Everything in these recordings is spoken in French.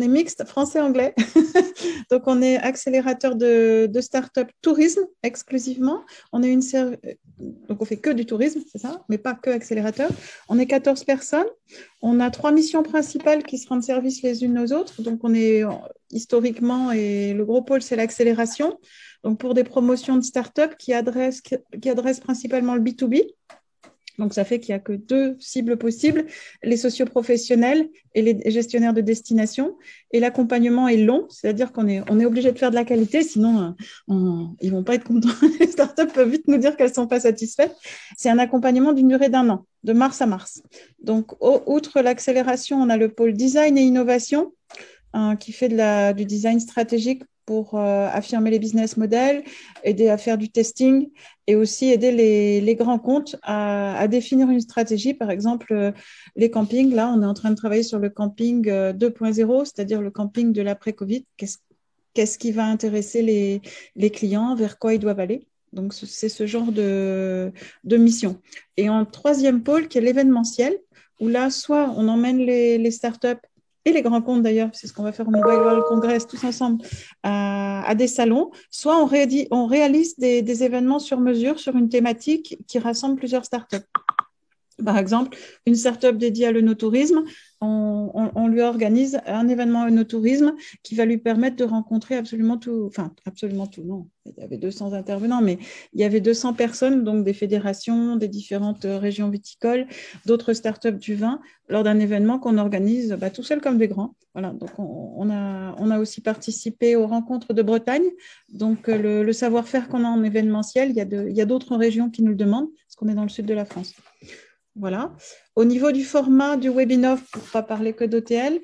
est mixte français-anglais. Donc, on est accélérateur de start-up tourisme exclusivement. Donc, on fait que du tourisme, c'est ça, mais pas que accélérateur. On est 14 personnes. On a 3 missions principales qui se rendent service les unes aux autres. Donc, on est historiquement, et le gros pôle, c'est l'accélération. Donc, pour des promotions de start-up qui adressent principalement le B2B. Donc, ça fait qu'il n'y a que 2 cibles possibles, les socioprofessionnels et les gestionnaires de destination. Et l'accompagnement est long, c'est-à-dire qu'on est obligé de faire de la qualité, sinon ils ne vont pas être contents. Les startups peuvent vite nous dire qu'elles ne sont pas satisfaites. C'est un accompagnement d'une durée d'1 an, de mars à mars. Donc, outre l'accélération, on a le pôle design et innovation qui fait du design stratégique pour affirmer les business models, aider à faire du testing et aussi aider les grands comptes à définir une stratégie. Par exemple, les campings, là, on est en train de travailler sur le camping 2.0, c'est-à-dire le camping de l'après-Covid. Qu'est-ce qui va intéresser les clients, vers quoi ils doivent aller. Donc, c'est ce genre de mission. Et en troisième pôle, qui est l'événementiel, où là, soit on emmène les startups et les grands comptes d'ailleurs, c'est ce qu'on va faire au Mobile World Congress tous ensemble, à des salons, soit on réalise des événements sur mesure sur une thématique qui rassemble plusieurs startups. Par exemple, une start-up dédiée à l'œnotourisme, on lui organise un événement œnotourisme qui va lui permettre de rencontrer absolument tout, enfin absolument tout, non, il y avait 200 intervenants, mais il y avait 200 personnes, donc des fédérations, des différentes régions viticoles, d'autres start-up du vin, lors d'un événement qu'on organise tout seul comme des grands. Voilà, donc on a aussi participé aux rencontres de Bretagne, donc le savoir-faire qu'on a en événementiel, il y a d'autres régions qui nous le demandent, parce qu'on est dans le sud de la France. Voilà. Au niveau du format du webinar, pour ne pas parler que d'OTL,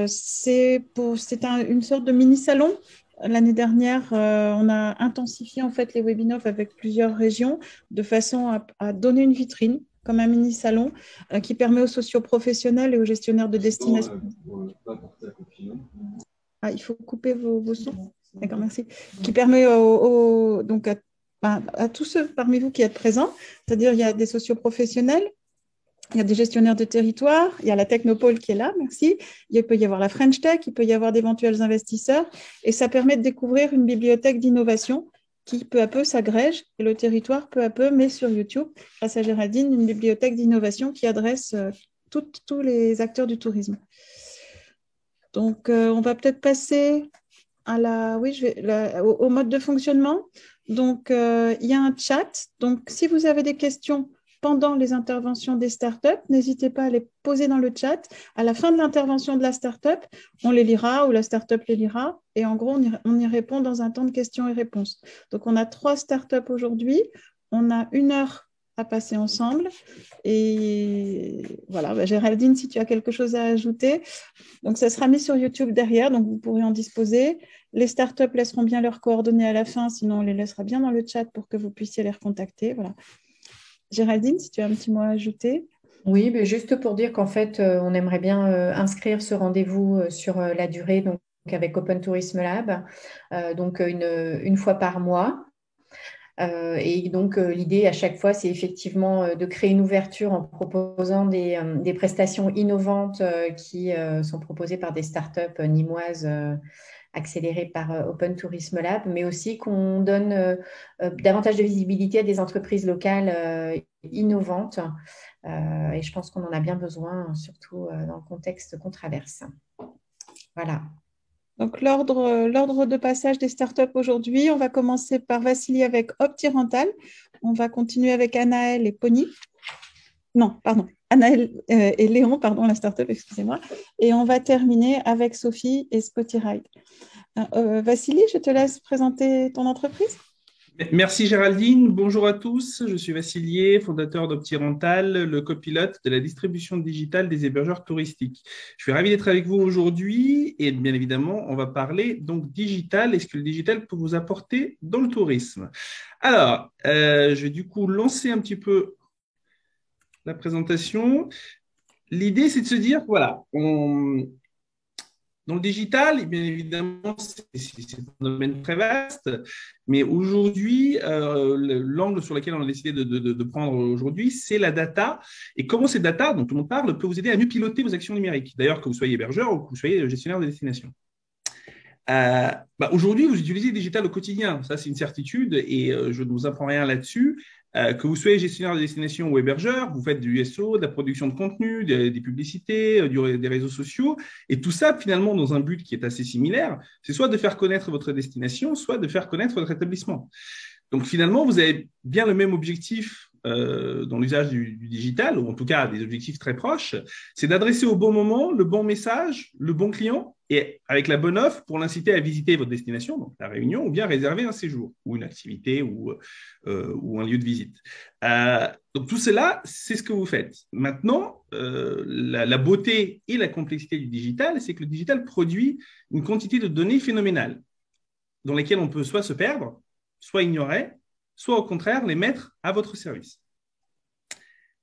c'est une sorte de mini-salon. L'année dernière, on a intensifié en fait les webinars avec plusieurs régions de façon à donner une vitrine comme un mini-salon qui permet aux socioprofessionnels et aux gestionnaires de destination. Il faut couper vos sons. D'accord, merci. Qui permet donc à tous ceux parmi vous qui êtes présents, c'est-à-dire il y a des socioprofessionnels, il y a des gestionnaires de territoire, il y a la Technopole qui est là, merci. Il peut y avoir la French Tech, il peut y avoir d'éventuels investisseurs. Et ça permet de découvrir une bibliothèque d'innovation qui peu à peu s'agrège et le territoire peu à peu met sur YouTube, grâce à Géraldine, une bibliothèque d'innovation qui adresse tous les acteurs du tourisme. Donc, on va peut-être passer au mode de fonctionnement. Donc, il y a un chat. Donc, si vous avez des questions pendant les interventions des startups, n'hésitez pas à les poser dans le chat. À la fin de l'intervention de la startup, on les lira ou la startup les lira. Et en gros, on y répond dans un temps de questions et réponses. Donc, on a 3 startups aujourd'hui. On a 1 heure à passer ensemble. Et voilà, Géraldine, si tu as quelque chose à ajouter. Donc, ça sera mis sur YouTube derrière, donc vous pourrez en disposer. Les startups laisseront bien leurs coordonnées à la fin, sinon on les laissera bien dans le chat pour que vous puissiez les recontacter. Voilà. Géraldine, si tu as un petit mot à ajouter. Oui, mais juste pour dire qu'en fait, on aimerait bien inscrire ce rendez-vous sur la durée, donc avec Open Tourism Lab, donc une fois par mois. Et donc, l'idée à chaque fois, c'est effectivement de créer une ouverture en proposant des prestations innovantes qui sont proposées par des startups nîmoises accélérées par Open Tourism Lab, mais aussi qu'on donne davantage de visibilité à des entreprises locales innovantes. Et je pense qu'on en a bien besoin, surtout dans le contexte qu'on traverse. Voilà. Donc, l'ordre de passage des startups aujourd'hui, on va commencer par Vassili avec OptiRental. On va continuer avec Anaël et Pony. Non, pardon. Anaël et Léon, pardon, la startup, excusez-moi. Et on va terminer avec Sophie et Spotyride. Vassili, je te laisse présenter ton entreprise. Merci Géraldine, bonjour à tous, je suis Vassilier, fondateur d'OptiRental, le copilote de la distribution digitale des hébergeurs touristiques. Je suis ravi d'être avec vous aujourd'hui et bien évidemment, on va parler donc digital et ce que le digital peut vous apporter dans le tourisme. Alors, je vais du coup lancer un petit peu la présentation. L'idée, c'est de se dire, voilà, Dans le digital, bien évidemment, c'est un domaine très vaste, mais aujourd'hui, l'angle sur lequel on a décidé de prendre aujourd'hui, c'est la data. Et comment cette data, dont tout le monde parle, peut vous aider à mieux piloter vos actions numériques. D'ailleurs, que vous soyez hébergeur ou que vous soyez gestionnaire de destination. Aujourd'hui, vous utilisez le digital au quotidien, ça c'est une certitude et je ne vous apprends rien là-dessus. Que vous soyez gestionnaire de destination ou hébergeur, vous faites du SEO, de la production de contenu, des publicités, des réseaux sociaux, et tout ça finalement dans un but qui est assez similaire, c'est soit de faire connaître votre destination, soit de faire connaître votre établissement. Donc finalement, vous avez bien le même objectif dans l'usage du digital, ou en tout cas des objectifs très proches, c'est d'adresser au bon moment le bon message, le bon client, et avec la bonne offre pour l'inciter à visiter votre destination, donc la Réunion, ou bien réserver un séjour, ou une activité, ou un lieu de visite. Donc tout cela, c'est ce que vous faites. Maintenant, la beauté et la complexité du digital, c'est que le digital produit une quantité de données phénoménales, dans lesquelles on peut soit se perdre, soit ignorer, soit au contraire les mettre à votre service.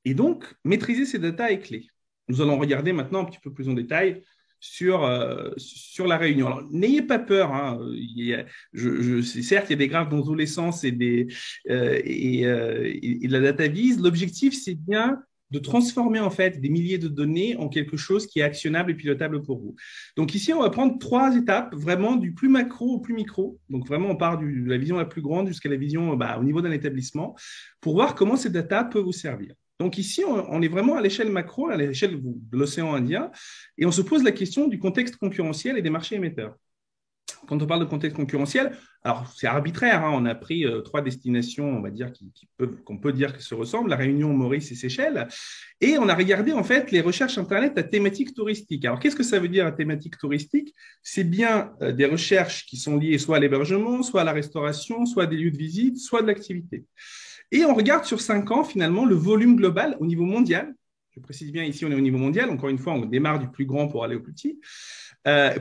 Et donc, maîtriser ces datas est clé. Nous allons regarder maintenant un petit peu plus en détail sur la Réunion. Alors, n'ayez pas peur. Hein. Certes, il y a des graphes dans tous les sens et de la data vise. L'objectif, c'est bien de transformer en fait des milliers de données en quelque chose qui est actionnable et pilotable pour vous. Donc ici, on va prendre 3 étapes, vraiment du plus macro au plus micro. Donc vraiment, on part de la vision la plus grande jusqu'à la vision au niveau d'un établissement pour voir comment ces data peuvent vous servir. Donc ici, on est vraiment à l'échelle macro, à l'échelle de l'océan Indien, et on se pose la question du contexte concurrentiel et des marchés émetteurs. Quand on parle de contexte concurrentiel, alors c'est arbitraire, hein, on a pris 3 destinations, on va dire, qu'on peut dire que se ressemblent, la Réunion, Maurice et Seychelles, et on a regardé en fait les recherches Internet à thématique touristique. Alors qu'est-ce que ça veut dire à thématique touristique? C'est bien des recherches qui sont liées soit à l'hébergement, soit à la restauration, soit à des lieux de visite, soit de l'activité. Et on regarde sur 5 ans finalement le volume global au niveau mondial. Je précise bien ici, on est au niveau mondial. Encore une fois, on démarre du plus grand pour aller au plus petit.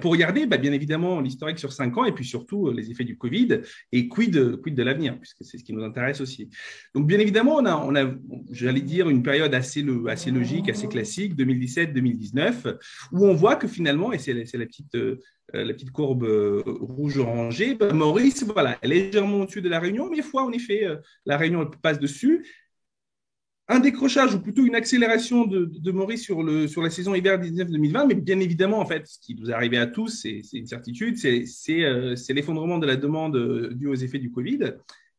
Pour regarder, bien évidemment, l'historique sur 5 ans et puis surtout les effets du Covid et quid de l'avenir, puisque c'est ce qui nous intéresse aussi. Donc, bien évidemment, on a j'allais dire, une période assez logique, assez classique, 2017-2019, où on voit que finalement, et c'est la petite courbe rouge-orangée, Maurice, voilà, elle est légèrement au-dessus de la Réunion, mais fois, en effet, la Réunion elle passe dessus. Un décrochage ou plutôt une accélération de Maurice sur la saison hiver 19-2020, mais bien évidemment, en fait, ce qui nous est arrivé à tous, c'est une certitude, c'est l'effondrement de la demande due aux effets du Covid.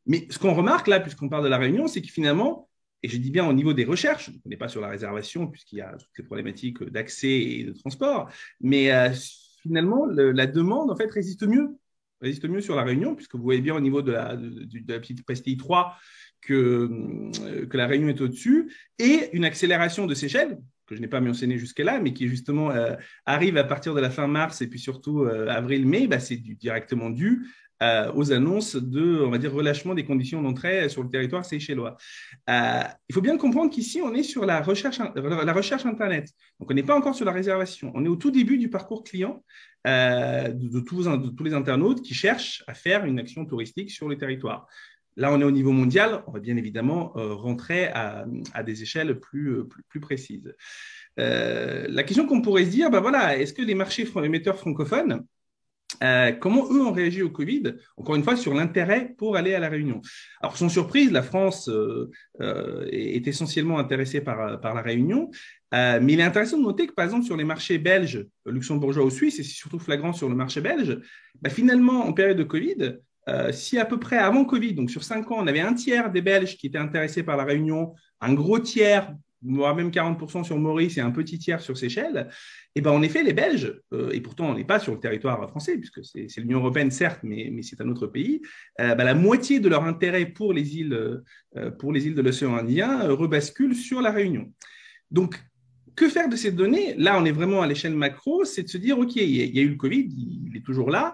Mais ce qu'on remarque là, puisqu'on parle de la Réunion, c'est que finalement, et je dis bien au niveau des recherches, on n'est pas sur la réservation, puisqu'il y a toutes les problématiques d'accès et de transport, mais finalement, la demande, en fait, résiste mieux sur la Réunion, puisque vous voyez bien au niveau de la petite pastille 3, que la Réunion est au-dessus, et une accélération de Seychelles, que je n'ai pas mentionné jusque-là, mais qui justement arrive à partir de la fin mars et puis surtout avril-mai, c'est directement dû aux annonces de, on va dire, relâchement des conditions d'entrée sur le territoire seychellois. Il faut bien comprendre qu'ici, on est sur la recherche Internet. Donc, on n'est pas encore sur la réservation. On est au tout début du parcours client de tous les internautes qui cherchent à faire une action touristique sur le territoire. Là, on est au niveau mondial, on va bien évidemment rentrer à des échelles plus précises. La question qu'on pourrait se dire, voilà, est-ce que les marchés émetteurs francophones, comment eux ont réagi au Covid, encore une fois, sur l'intérêt pour aller à la Réunion? Alors, sans surprise, la France est essentiellement intéressée par la Réunion, mais il est intéressant de noter que, par exemple, sur les marchés belges, luxembourgeois ou suisses, et c'est surtout flagrant sur le marché belge, finalement, en période de Covid, si à peu près avant Covid, donc sur 5 ans, on avait un tiers des Belges qui étaient intéressés par la Réunion, un gros tiers, voire même 40% sur Maurice et un petit tiers sur Seychelles, et en effet, les Belges, et pourtant on n'est pas sur le territoire français, puisque c'est l'Union européenne, certes, mais c'est un autre pays, la moitié de leur intérêt pour les îles de l'océan Indien rebascule sur la Réunion. Donc, que faire de ces données? Là, on est vraiment à l'échelle macro, c'est de se dire, OK, il y a eu le Covid, il est toujours là.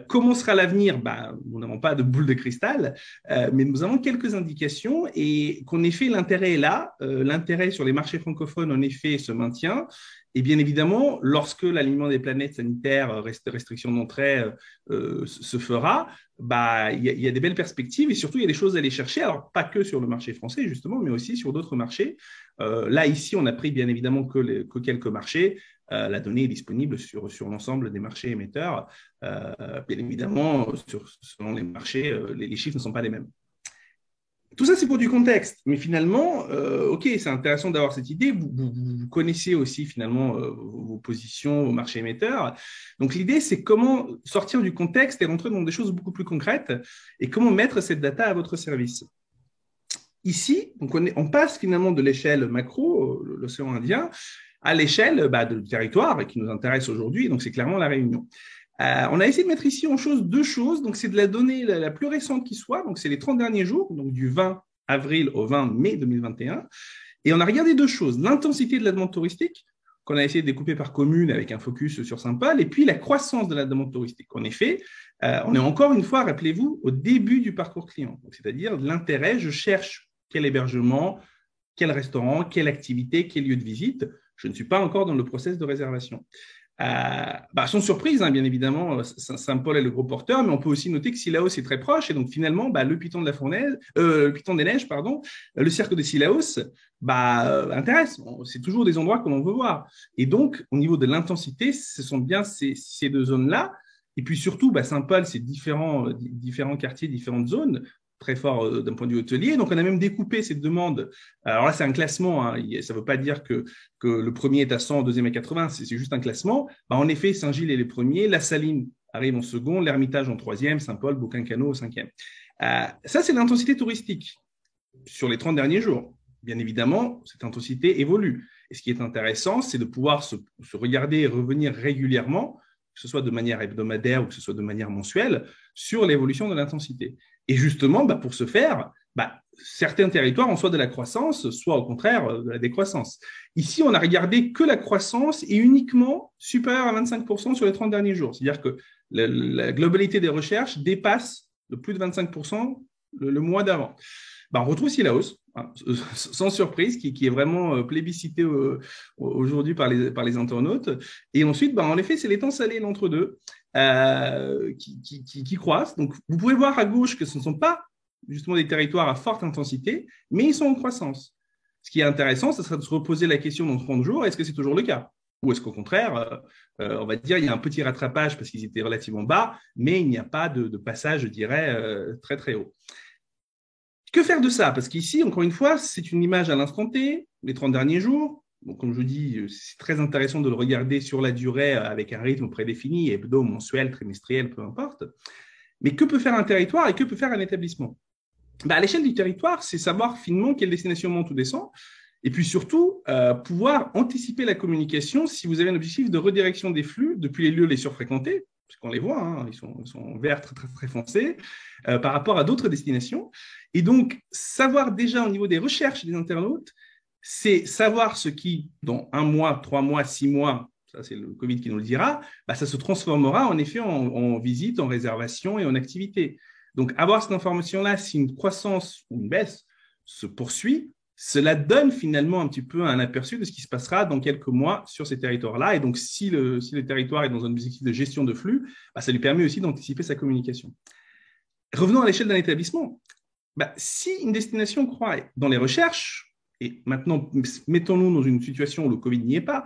Comment sera l'avenir? Nous n'avons pas de boule de cristal, mais nous avons quelques indications et qu'en effet, l'intérêt est là. L'intérêt sur les marchés francophones, en effet, se maintient. Et bien évidemment, lorsque l'alignement des planètes sanitaires, restrictions d'entrée se fera, il y a des belles perspectives et surtout, il y a des choses à aller chercher. Alors, pas que sur le marché français, justement, mais aussi sur d'autres marchés. Là, ici, on a pris bien évidemment que quelques marchés. la donnée est disponible sur l'ensemble des marchés émetteurs. Bien évidemment, selon les marchés, les chiffres ne sont pas les mêmes. Tout ça, c'est pour du contexte. Mais finalement, OK, c'est intéressant d'avoir cette idée. Vous connaissez aussi finalement vos positions au marché émetteur. Donc, l'idée, c'est comment sortir du contexte et rentrer dans des choses beaucoup plus concrètes et comment mettre cette data à votre service. Ici, donc on passe finalement de l'échelle macro, l'océan Indien, à l'échelle du territoire qui nous intéresse aujourd'hui. Donc, c'est clairement la Réunion. On a essayé de mettre ici en deux choses. Donc, c'est de la donnée la plus récente qui soit. Donc, c'est les 30 derniers jours, donc du 20 avril au 20 mai 2021. Et on a regardé deux choses. L'intensité de la demande touristique, qu'on a essayé de découper par commune avec un focus sur Saint-Paul, et puis la croissance de la demande touristique. En effet, on est encore une fois, rappelez-vous, au début du parcours client. C'est-à-dire l'intérêt, je cherche quel hébergement, quel restaurant, quelle activité, quel lieu de visite. Je ne suis pas encore dans le process de réservation. Sans surprise, bien évidemment, Saint-Paul est le gros porteur, mais on peut aussi noter que Sillaos est très proche, et donc finalement, le Piton de la Fournaise, le Piton des Neiges, le cirque de Sillaos, intéresse. C'est toujours des endroits que l'on veut voir. Et donc, au niveau de l'intensité, ce sont bien ces deux zones-là. Et puis surtout, Saint-Paul, c'est différents quartiers, différentes zones, très fort d'un point de vue hôtelier. Donc, on a même découpé cette demande. Alors là, c'est un classement. Ça ne veut pas dire que le premier est à 100, le deuxième est à 80. C'est juste un classement. En effet, Saint-Gilles est les premiers. La Saline arrive en second. L'Ermitage en troisième. Saint-Paul, Bouquin-Cano au cinquième. Ça, c'est l'intensité touristique sur les 30 derniers jours. Bien évidemment, cette intensité évolue. Et ce qui est intéressant, c'est de pouvoir se regarder et revenir régulièrement, que ce soit de manière hebdomadaire ou que ce soit de manière mensuelle, sur l'évolution de l'intensité. Et justement, pour ce faire, certains territoires ont soit de la croissance, soit au contraire de la décroissance. Ici, on a regardé que la croissance est uniquement supérieure à 25% sur les 30 derniers jours. C'est-à-dire que la globalité des recherches dépasse de plus de 25% le mois d'avant. On retrouve ici la hausse, sans surprise, qui est vraiment plébiscité aujourd'hui par les internautes. Et ensuite, en effet, c'est les temps salés, l'entre-deux, qui croissent. Donc, vous pouvez voir à gauche que ce ne sont pas justement des territoires à forte intensité, mais ils sont en croissance. Ce qui est intéressant, ce serait de se reposer la question dans 30 jours, est-ce que c'est toujours le cas? Ou est-ce qu'au contraire, on va dire, il y a un petit rattrapage parce qu'ils étaient relativement bas, mais il n'y a pas de passage, je dirais, très, très haut. Que faire de ça? Parce qu'ici, encore une fois, c'est une image à l'instant T, les 30 derniers jours. Donc, comme je vous dis, c'est très intéressant de le regarder sur la durée avec un rythme prédéfini, hebdo, mensuel, trimestriel, peu importe. Mais que peut faire un territoire et que peut faire un établissement? À l'échelle du territoire, c'est savoir finement quelle destination monte ou descend. Et puis surtout, pouvoir anticiper la communication si vous avez un objectif de redirection des flux depuis les lieux les surfréquentés, parce qu'on les voit, ils sont verts très, très, très foncés, par rapport à d'autres destinations. Et donc, savoir déjà au niveau des recherches des internautes, c'est savoir ce qui, dans 1 mois, 3 mois, 6 mois, ça c'est le Covid qui nous le dira, ça se transformera en effet en visite, en réservation et en activité. Donc, avoir cette information-là, si une croissance ou une baisse se poursuit, cela donne finalement un petit peu un aperçu de ce qui se passera dans quelques mois sur ces territoires-là. Et donc, si le territoire est dans un objectif de gestion de flux, ça lui permet aussi d'anticiper sa communication. Revenons à l'échelle d'un établissement. Si une destination croît dans les recherches, et maintenant, mettons-nous dans une situation où le Covid n'y est pas,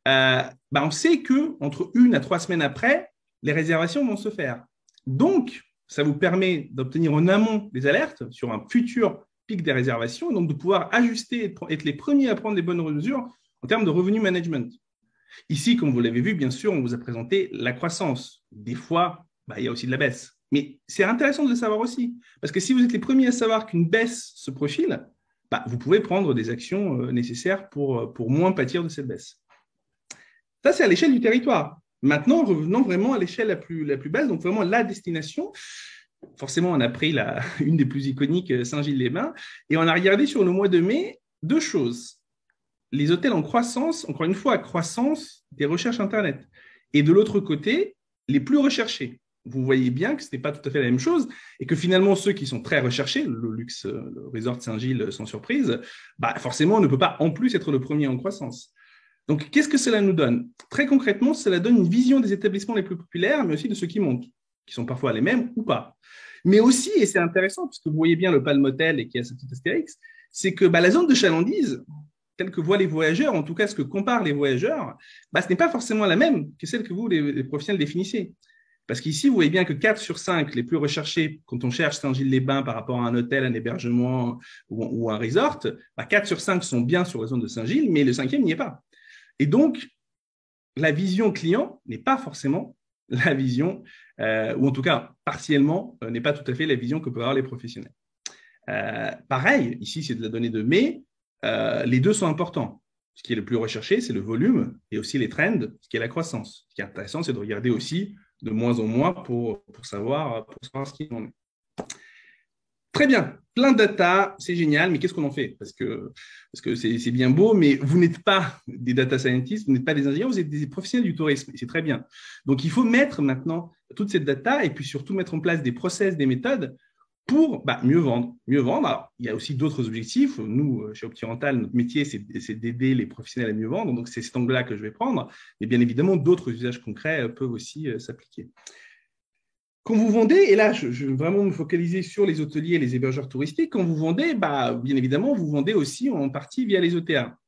on sait qu'entre 1 à 3 semaines après, les réservations vont se faire. Donc, ça vous permet d'obtenir en amont des alertes sur un futur pic des réservations, et donc de pouvoir ajuster et être les premiers à prendre les bonnes mesures en termes de revenu management. Ici, comme vous l'avez vu, bien sûr, on vous a présenté la croissance. Des fois, il y a aussi de la baisse. Mais c'est intéressant de le savoir aussi, parce que si vous êtes les premiers à savoir qu'une baisse se profile, vous pouvez prendre des actions nécessaires pour moins pâtir de cette baisse. Ça, c'est à l'échelle du territoire. Maintenant, revenons vraiment à l'échelle la plus basse, donc vraiment la destination. Forcément, on a pris une des plus iconiques, Saint-Gilles-les-Bains, et on a regardé sur le mois de mai 2 choses. Les hôtels en croissance, encore une fois, croissance des recherches Internet. Et de l'autre côté, les plus recherchés. Vous voyez bien que ce n'est pas tout à fait la même chose et que finalement, ceux qui sont très recherchés, le luxe, le resort Saint-Gilles, sans surprise, forcément, on ne peut pas en plus être le premier en croissance. Donc, qu'est-ce que cela nous donne? Très concrètement, cela donne une vision des établissements les plus populaires, mais aussi de ceux qui montent, qui sont parfois les mêmes ou pas. Mais aussi, et c'est intéressant, puisque vous voyez bien le Palm Hotel et qui a ce petit astérix, c'est que la zone de chalandise, telle que voient les voyageurs, en tout cas ce que comparent les voyageurs, bah, ce n'est pas forcément la même que celle que vous, les professionnels, définissez. Parce qu'ici, vous voyez bien que 4 sur 5, les plus recherchés, quand on cherche Saint-Gilles-les-Bains par rapport à un hôtel, un hébergement ou un resort, bah 4 sur 5 sont bien sur la zone de Saint-Gilles, mais le 5e n'y est pas. Et donc, la vision client n'est pas forcément la vision, ou en tout cas, partiellement, n'est pas tout à fait la vision que peuvent avoir les professionnels. Pareil, ici, c'est de la donnée de mai, les deux sont importants. Ce qui est le plus recherché, c'est le volume et aussi les trends, ce qui est la croissance. Ce qui est intéressant, c'est de regarder aussi de moins en moins pour savoir ce qu'il en est. Très bien, plein de data, c'est génial, mais qu'est-ce qu'on en fait? Parce que c'est bien beau, mais vous n'êtes pas des data scientists, vous n'êtes pas des ingénieurs, vous êtes des professionnels du tourisme, et c'est très bien. Donc, il faut mettre maintenant toute cette data et puis surtout mettre en place des process, des méthodes pour mieux vendre. Mieux vendre, alors, il y a aussi d'autres objectifs. Nous, chez OptiRental, notre métier, c'est d'aider les professionnels à mieux vendre. Donc, c'est cet angle-là que je vais prendre. Mais bien évidemment, d'autres usages concrets peuvent aussi s'appliquer. Quand vous vendez, et là, je vais vraiment me focaliser sur les hôteliers et les hébergeurs touristiques, quand vous vendez, bien évidemment, vous vendez aussi en partie via les OTA.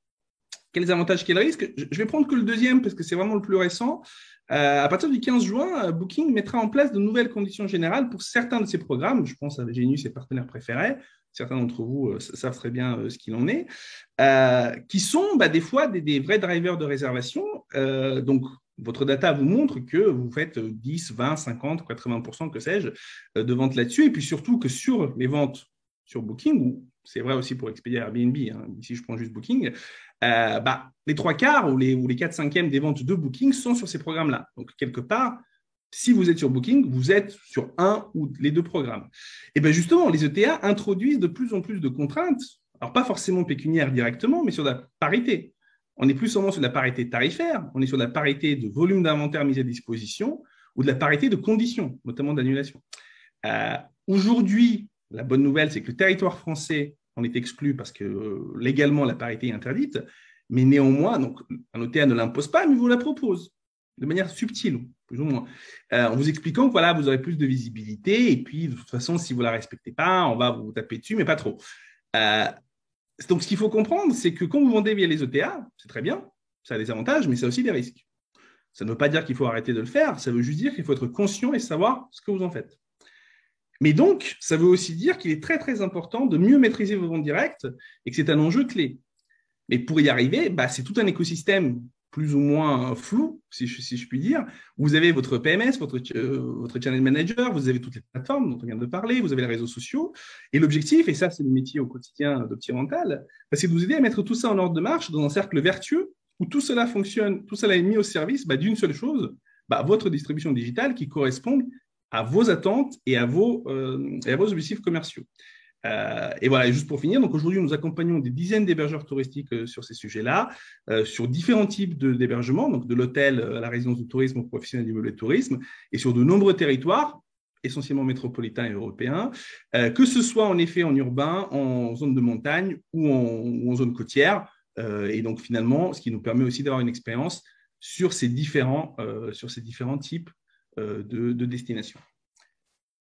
Quels avantages, quels risques? Je vais prendre que le deuxième parce que c'est vraiment le plus récent. À partir du 15 juin, Booking mettra en place de nouvelles conditions générales pour certains de ses programmes. Je pense à Genius, ses partenaires préférés. Certains d'entre vous savent très bien ce qu'il en est, qui sont des fois des vrais drivers de réservation. Donc, votre data vous montre que vous faites 10, 20, 50, 80%, que sais-je, de ventes là-dessus. Et puis surtout que sur les ventes sur Booking, ou c'est vrai aussi pour Expedia, Airbnb, hein, ici je prends juste Booking, les 3/4 ou les 4/5 des ventes de Booking sont sur ces programmes-là. Donc, quelque part, si vous êtes sur Booking, vous êtes sur un ou les deux programmes. Et bien justement, les ETA introduisent de plus en plus de contraintes, alors pas forcément pécuniaires directement, mais sur la parité. On n'est plus seulement sur la parité tarifaire, on est sur la parité de volume d'inventaire mis à disposition ou de la parité de conditions, notamment d'annulation. Aujourd'hui, la bonne nouvelle, c'est que le territoire français en est exclu parce que légalement, la parité est interdite, mais néanmoins, donc, un OTA ne l'impose pas, mais vous la propose de manière subtile, plus ou moins, en vous expliquant que voilà, vous aurez plus de visibilité, et puis de toute façon, si vous ne la respectez pas, on va vous taper dessus, mais pas trop. Donc, ce qu'il faut comprendre, c'est que quand vous vendez via les OTA, c'est très bien, ça a des avantages, mais ça a aussi des risques. Ça ne veut pas dire qu'il faut arrêter de le faire, ça veut juste dire qu'il faut être conscient et savoir ce que vous en faites. Mais donc, ça veut aussi dire qu'il est très, très important de mieux maîtriser vos ventes directes et que c'est un enjeu clé. Mais pour y arriver, c'est tout un écosystème plus ou moins flou, si je puis dire. Vous avez votre PMS, votre channel manager, vous avez toutes les plateformes dont on vient de parler, vous avez les réseaux sociaux. Et l'objectif, et ça c'est le métier au quotidien d'OptiRental, c'est de vous aider à mettre tout ça en ordre de marche dans un cercle vertueux où tout cela fonctionne, tout cela est mis au service d'une seule chose, votre distribution digitale qui correspond à vos attentes et à vos objectifs commerciaux. Et voilà, juste pour finir, donc aujourd'hui, nous accompagnons des dizaines d'hébergeurs touristiques sur ces sujets-là, sur différents types d'hébergements, donc de l'hôtel à la résidence de tourisme aux professionnels du meublé de tourisme, et sur de nombreux territoires, essentiellement métropolitains et européens, que ce soit en effet en urbain, en zone de montagne ou en zone côtière. Et donc finalement, ce qui nous permet aussi d'avoir une expérience sur ces différents types de destinations.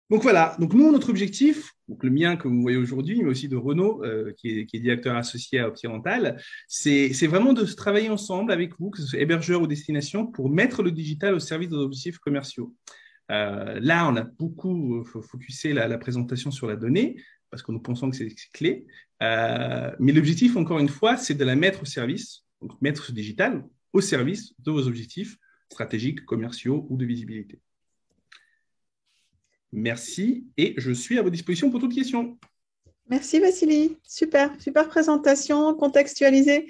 Donc voilà, donc nous, notre objectif, donc le mien que vous voyez aujourd'hui, mais aussi de Renaud, qui est directeur associé à OptiRental, c'est vraiment de travailler ensemble avec vous, que ce soit hébergeur ou destination, pour mettre le digital au service de nos objectifs commerciaux. Là, on a beaucoup focusé la présentation sur la donnée, parce que nous pensons que c'est clé. Mais l'objectif, encore une fois, c'est de la mettre au service, donc mettre ce digital au service de vos objectifs stratégiques, commerciaux ou de visibilité. Merci et je suis à votre disposition pour toute question. Merci Vassili, super présentation contextualisée.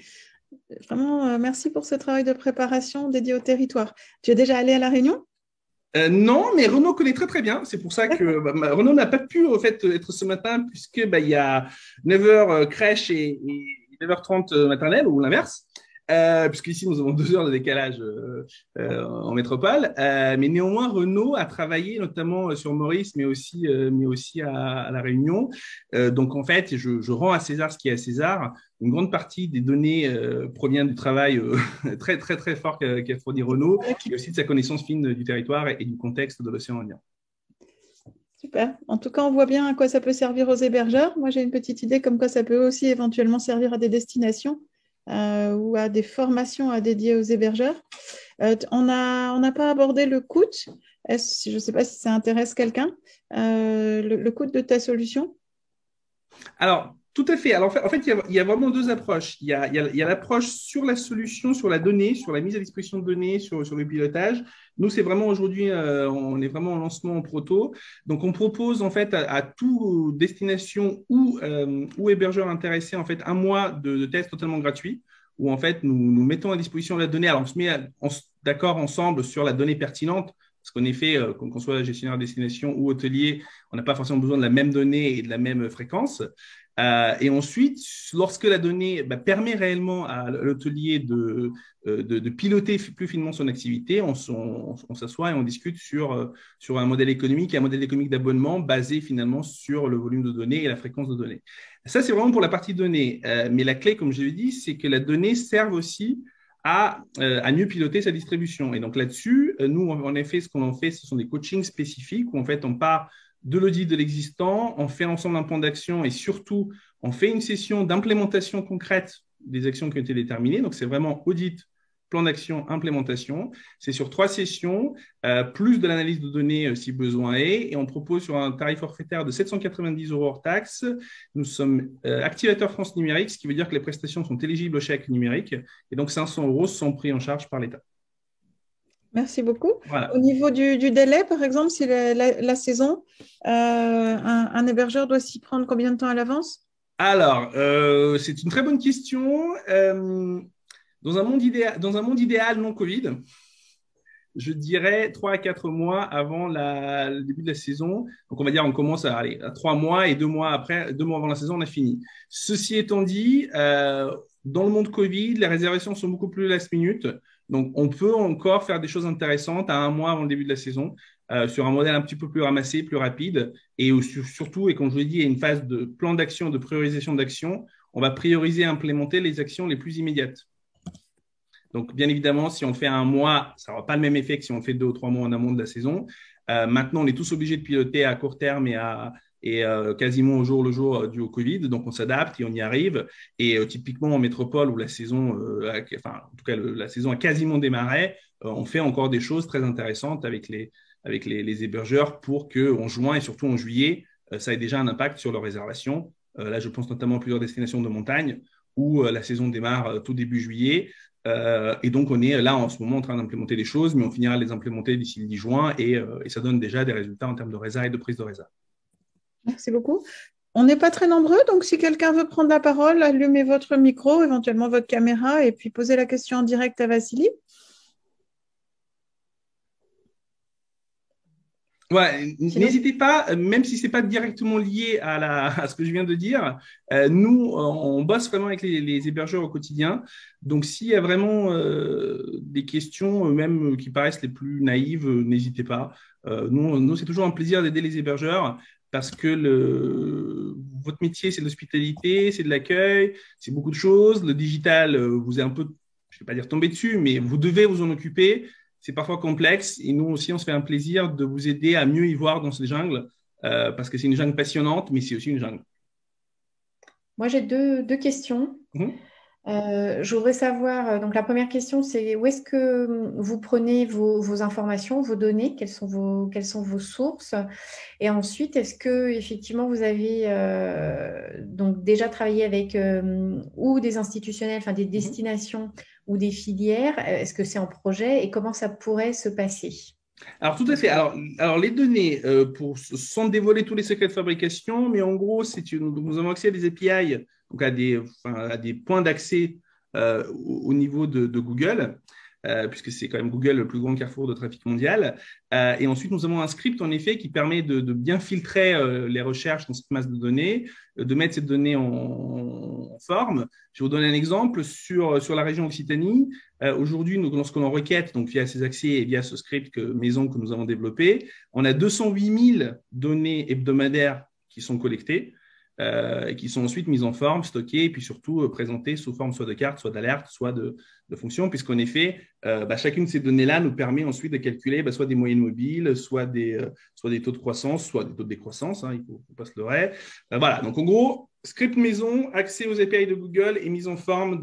Vraiment, merci pour ce travail de préparation dédié au territoire. Tu es déjà allé à La Réunion? Non, mais Renaud connaît très très bien. C'est pour ça que Renaud n'a pas pu en fait, être ce matin puisque il y a 9h crèche et 9h30 maternelle ou l'inverse. Puisqu'ici, nous avons 2 heures de décalage en métropole. Mais néanmoins, Renaud a travaillé notamment sur Maurice, mais aussi à La Réunion. Donc, en fait, je rends à César ce qui est à César. Une grande partie des données provient du travail très, très, très fort qu'a fourni Renaud, et aussi de sa connaissance fine du territoire et du contexte de l'océan Indien. Super. En tout cas, on voit bien à quoi ça peut servir aux hébergeurs. Moi, j'ai une petite idée comme quoi ça peut aussi éventuellement servir à des destinations. ou à des formations à dédier aux hébergeurs. On n'a pas abordé le coût. Je ne sais pas si ça intéresse quelqu'un, le coût de ta solution. Alors, tout à fait. Alors, en fait, il y a vraiment deux approches. Il y a l'approche sur la solution, sur la donnée, sur la mise à disposition de données, sur le pilotage. Nous, c'est vraiment aujourd'hui, on est vraiment en lancement en proto. Donc, on propose en fait à tout destination ou hébergeur intéressé en fait un mois de test totalement gratuit où en fait nous mettons à disposition la donnée. Alors, on se met d'accord ensemble sur la donnée pertinente. Parce qu'en effet, qu'on soit gestionnaire de destination ou hôtelier, on n'a pas forcément besoin de la même donnée et de la même fréquence. Et ensuite, lorsque la donnée permet réellement à l'hôtelier de piloter plus finement son activité, on s'assoit et on discute sur un modèle économique et un modèle économique d'abonnement basé finalement sur le volume de données et la fréquence de données. Ça, c'est vraiment pour la partie données. Mais la clé, comme je l'ai dit, c'est que la donnée serve aussi à mieux piloter sa distribution. Et donc là-dessus, nous, en effet, ce qu'on en fait, ce sont des coachings spécifiques où en fait, on part de l'audit de l'existant, on fait ensemble un plan d'action et surtout, on fait une session d'implémentation concrète des actions qui ont été déterminées. Donc, c'est vraiment audit, plan d'action, implémentation. C'est sur 3 sessions, plus de l'analyse de données si besoin est. Et on propose sur un tarif forfaitaire de 790 € hors taxe. Nous sommes activateur France numérique, ce qui veut dire que les prestations sont éligibles au chèque numérique. Et donc, 500 € sont pris en charge par l'État. Merci beaucoup. Voilà. Au niveau du délai, par exemple, si la saison, un hébergeur doit s'y prendre combien de temps à l'avance? Alors, c'est une très bonne question. Dans un monde idéal non Covid, je dirais 3 à 4 mois avant le début de la saison. Donc, on va dire on commence à 3 mois et 2 mois après, 2 mois avant la saison, on a fini. Ceci étant dit, dans le monde Covid, les réservations sont beaucoup plus last minute. Donc, on peut encore faire des choses intéressantes à 1 mois avant le début de la saison sur un modèle un petit peu plus ramassé, plus rapide. Et surtout, et comme je vous l'ai dit, il y a une phase de plan d'action, de priorisation d'action. On va prioriser et implémenter les actions les plus immédiates. Donc, bien évidemment, si on fait 1 mois, ça n'aura pas le même effet que si on fait 2 ou 3 mois en amont de la saison. Maintenant, on est tous obligés de piloter à court terme et quasiment au jour le jour dû au Covid. Donc, on s'adapte et on y arrive. Et typiquement, en métropole, où la saison, en tout cas, la saison a quasiment démarré, on fait encore des choses très intéressantes avec les hébergeurs pour qu'en juin et surtout en juillet, ça ait déjà un impact sur leurs réservations. Là, je pense notamment à plusieurs destinations de montagne où la saison démarre tout début juillet. Et donc, on est là en ce moment en train d'implémenter des choses, mais on finira de les implémenter d'ici le 10 juin et ça donne déjà des résultats en termes de résa et de prise de résa. Merci beaucoup. On n'est pas très nombreux, donc si quelqu'un veut prendre la parole, allumez votre micro, éventuellement votre caméra, et puis posez la question en direct à Vassili. Ouais, n'hésitez pas, même si c'est pas directement lié à ce que je viens de dire, nous, on bosse vraiment avec les hébergeurs au quotidien. Donc, s'il y a vraiment des questions, même qui paraissent les plus naïves, n'hésitez pas. Nous, c'est toujours un plaisir d'aider les hébergeurs parce que votre métier, c'est de l'hospitalité, c'est de l'accueil, c'est beaucoup de choses. Le digital, vous est un peu, je ne vais pas dire tombé dessus, mais vous devez vous en occuper. C'est parfois complexe et nous aussi, on se fait un plaisir de vous aider à mieux y voir dans cette jungle parce que c'est une jungle passionnante, mais c'est aussi une jungle. Moi, j'ai deux questions. Je voudrais savoir, donc la première question, c'est où est-ce que vous prenez vos informations, vos données, quelles sont vos sources? Et ensuite, est-ce que effectivement vous avez donc déjà travaillé avec ou des institutionnels, enfin des destinations ou des filières? Est-ce que c'est en projet et comment ça pourrait se passer? Alors, tout à fait. Alors les données, sans dévoiler tous les secrets de fabrication, mais en gros, nous avons accès à des API, donc à des points d'accès au niveau de Google, puisque c'est quand même Google le plus grand carrefour de trafic mondial. Et ensuite, nous avons un script, en effet, qui permet de bien filtrer les recherches dans cette masse de données, de mettre cette donnée en forme. Je vais vous donner un exemple sur la région Occitanie. Aujourd'hui, lorsqu'on requête, donc via ces accès et via ce script maison que nous avons développé, on a 208 000 données hebdomadaires qui sont collectées. qui sont ensuite mises en forme, stockées et puis surtout présentées sous forme soit de cartes, soit d'alerte, soit de fonctions, puisqu'en effet, chacune de ces données-là nous permet ensuite de calculer soit des moyennes mobiles, soit des taux de croissance, soit des taux de décroissance, hein, il ne faut pas se leurrer. Voilà, donc en gros, script maison, accès aux API de Google et mise en forme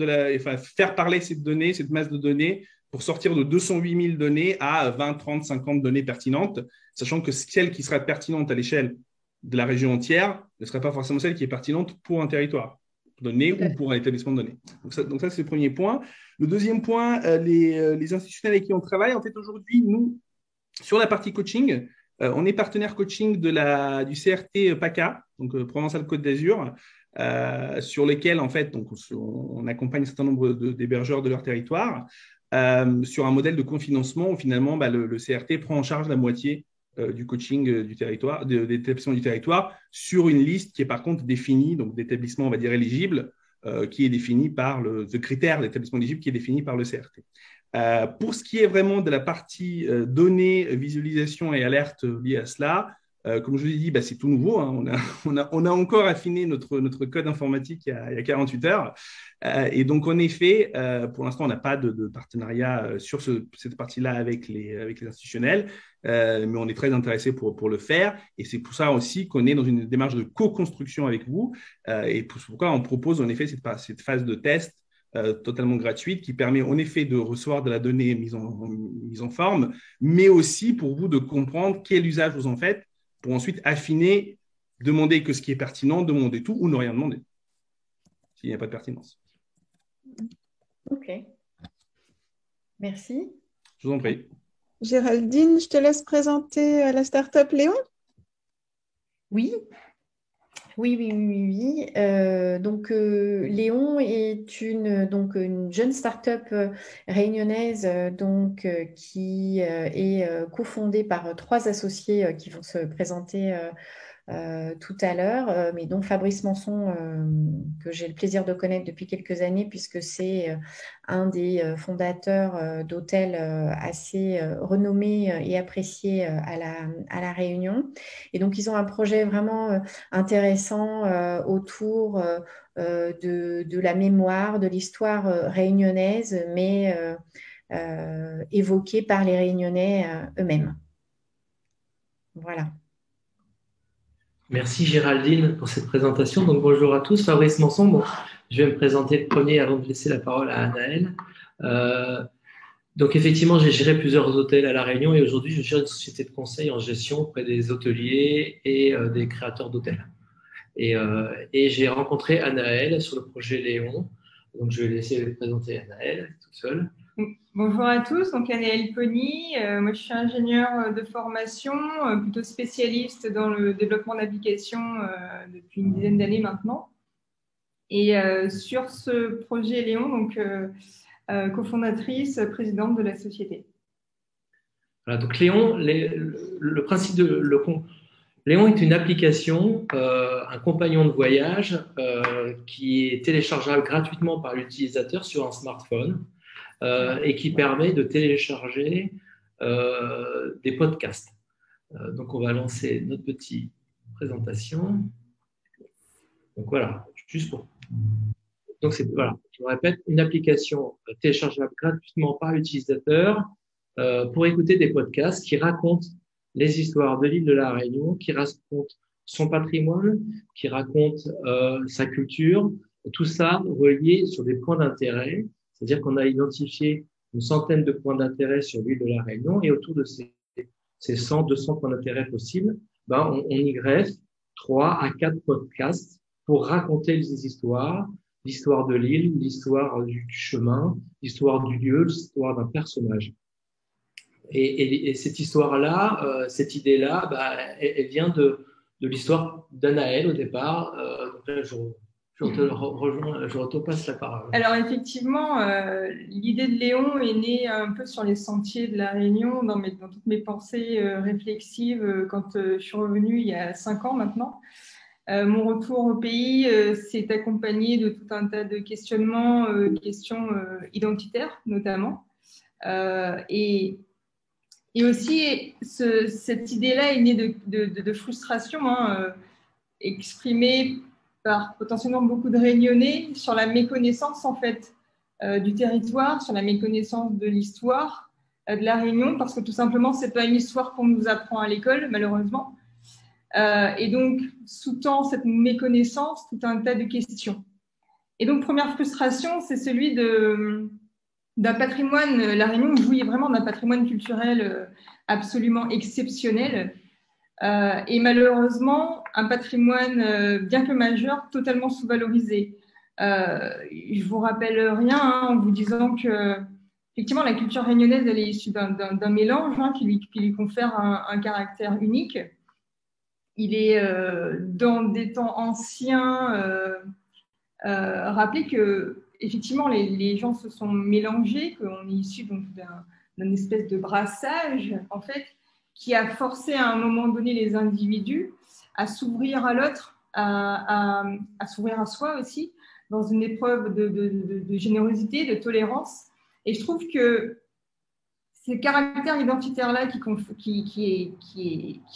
faire parler cette donnée, cette masse de données pour sortir de 208 000 données à 20, 30, 50 données pertinentes, sachant que celle qui sera pertinente à l'échelle de la région entière ne serait pas forcément celle qui est pertinente pour un territoire donné ou pour un établissement donné. Donc ça c'est le premier point. Le deuxième point, les institutionnels avec qui on travaille, en fait, aujourd'hui, nous, sur la partie coaching, on est partenaire coaching du CRT PACA, donc Provençal-Côte d'Azur, sur lesquels, en fait, donc, on accompagne un certain nombre d'hébergeurs de leur territoire, sur un modèle de cofinancement où finalement, le CRT prend en charge la moitié du coaching du territoire, des établissements du territoire, sur une liste qui est par contre définie, donc d'établissements, on va dire, éligibles, qui est définie par le critère d'établissement éligible qui est défini par le CRT. Pour ce qui est vraiment de la partie données, visualisation et alerte liées à cela, comme je vous ai dit, c'est tout nouveau. Hein. On a encore affiné notre code informatique il y a 48 heures. Et donc, en effet, pour l'instant, on n'a pas de partenariat sur cette partie-là avec les institutionnels, mais on est très intéressé pour le faire. Et c'est pour ça aussi qu'on est dans une démarche de co-construction avec vous. Et pourquoi on propose en effet cette phase de test totalement gratuite qui permet en effet de recevoir de la donnée mise en forme, mais aussi pour vous de comprendre quel usage vous en faites pour ensuite affiner, demander que ce qui est pertinent, demander tout ou ne rien demander s'il n'y a pas de pertinence. Ok. Merci. Je vous en prie. Géraldine, je te laisse présenter la start-up Léon. Oui. Donc, Léon est une jeune start-up réunionnaise qui est cofondée par 3 associés qui vont se présenter tout à l'heure, mais dont Fabrice Manson, que j'ai le plaisir de connaître depuis quelques années, puisque c'est un des fondateurs d'hôtels assez renommés et appréciés à la Réunion. Et donc, ils ont un projet vraiment intéressant autour de la mémoire, de l'histoire réunionnaise, mais évoquée par les Réunionnais eux-mêmes. Voilà. Merci Géraldine pour cette présentation. Donc bonjour à tous, Fabrice Manson. Bon, je vais me présenter le premier avant de laisser la parole à Anaëlle. Donc effectivement, j'ai géré plusieurs hôtels à La Réunion et aujourd'hui, je gère une société de conseil en gestion auprès des hôteliers et des créateurs d'hôtels. Et j'ai rencontré Anaëlle sur le projet Léon. Donc je vais laisser présenter Anaëlle toute seule. Bonjour à tous, donc Anaëlle Pony, moi je suis ingénieure de formation, plutôt spécialiste dans le développement d'applications depuis une dizaine d'années maintenant. Et sur ce projet Léon, donc cofondatrice, présidente de la société. Voilà, donc Léon, le principe de Léon est une application, un compagnon de voyage qui est téléchargeable gratuitement par l'utilisateur sur un smartphone. Et qui permet de télécharger des podcasts. Donc, on va lancer notre petite présentation. Donc, voilà, juste pour. Donc, voilà, je répète, une application téléchargeable gratuitement par l'utilisateur pour écouter des podcasts qui racontent les histoires de l'île de la Réunion, qui racontent son patrimoine, qui racontent sa culture, tout ça relié sur des points d'intérêt. C'est-à-dire qu'on a identifié une centaine de points d'intérêt sur l'île de la Réunion et autour de ces 100, 200 points d'intérêt possibles, on y greffe 3 à 4 podcasts pour raconter les histoires, l'histoire de l'île, l'histoire du chemin, l'histoire du lieu, l'histoire d'un personnage. Et cette histoire-là, cette idée-là, elle vient de l'histoire d'Anaëlle au départ. Donc là, je te passe la parole. Alors effectivement, l'idée de Léon est née un peu sur les sentiers de la Réunion, dans toutes mes pensées réflexives quand je suis revenue il y a 5 ans maintenant. Mon retour au pays s'est accompagné de tout un tas de questionnements, questions identitaires notamment. Et aussi, cette idée-là est née de frustration exprimée par potentiellement beaucoup de Réunionnais sur la méconnaissance en fait du territoire, sur la méconnaissance de l'histoire de la Réunion, parce que tout simplement, c'est pas une histoire qu'on nous apprend à l'école, malheureusement. Et donc, sous-tend cette méconnaissance tout un tas de questions. Et donc, première frustration, c'est celui d'un patrimoine. La Réunion jouit vraiment d'un patrimoine culturel absolument exceptionnel. Et malheureusement, un patrimoine, bien que majeur, totalement sous-valorisé. Je vous rappelle rien en vous disant que effectivement, la culture réunionnaise, elle est issue d'un mélange qui lui confère un caractère unique. Il est, dans des temps anciens, rappelé que effectivement, les gens se sont mélangés, qu'on est issu donc d'un espèce de brassage, en fait, qui a forcé à un moment donné les individus à s'ouvrir à l'autre, à s'ouvrir à soi aussi, dans une épreuve de générosité, de tolérance. Et je trouve que ces caractères identitaires-là qui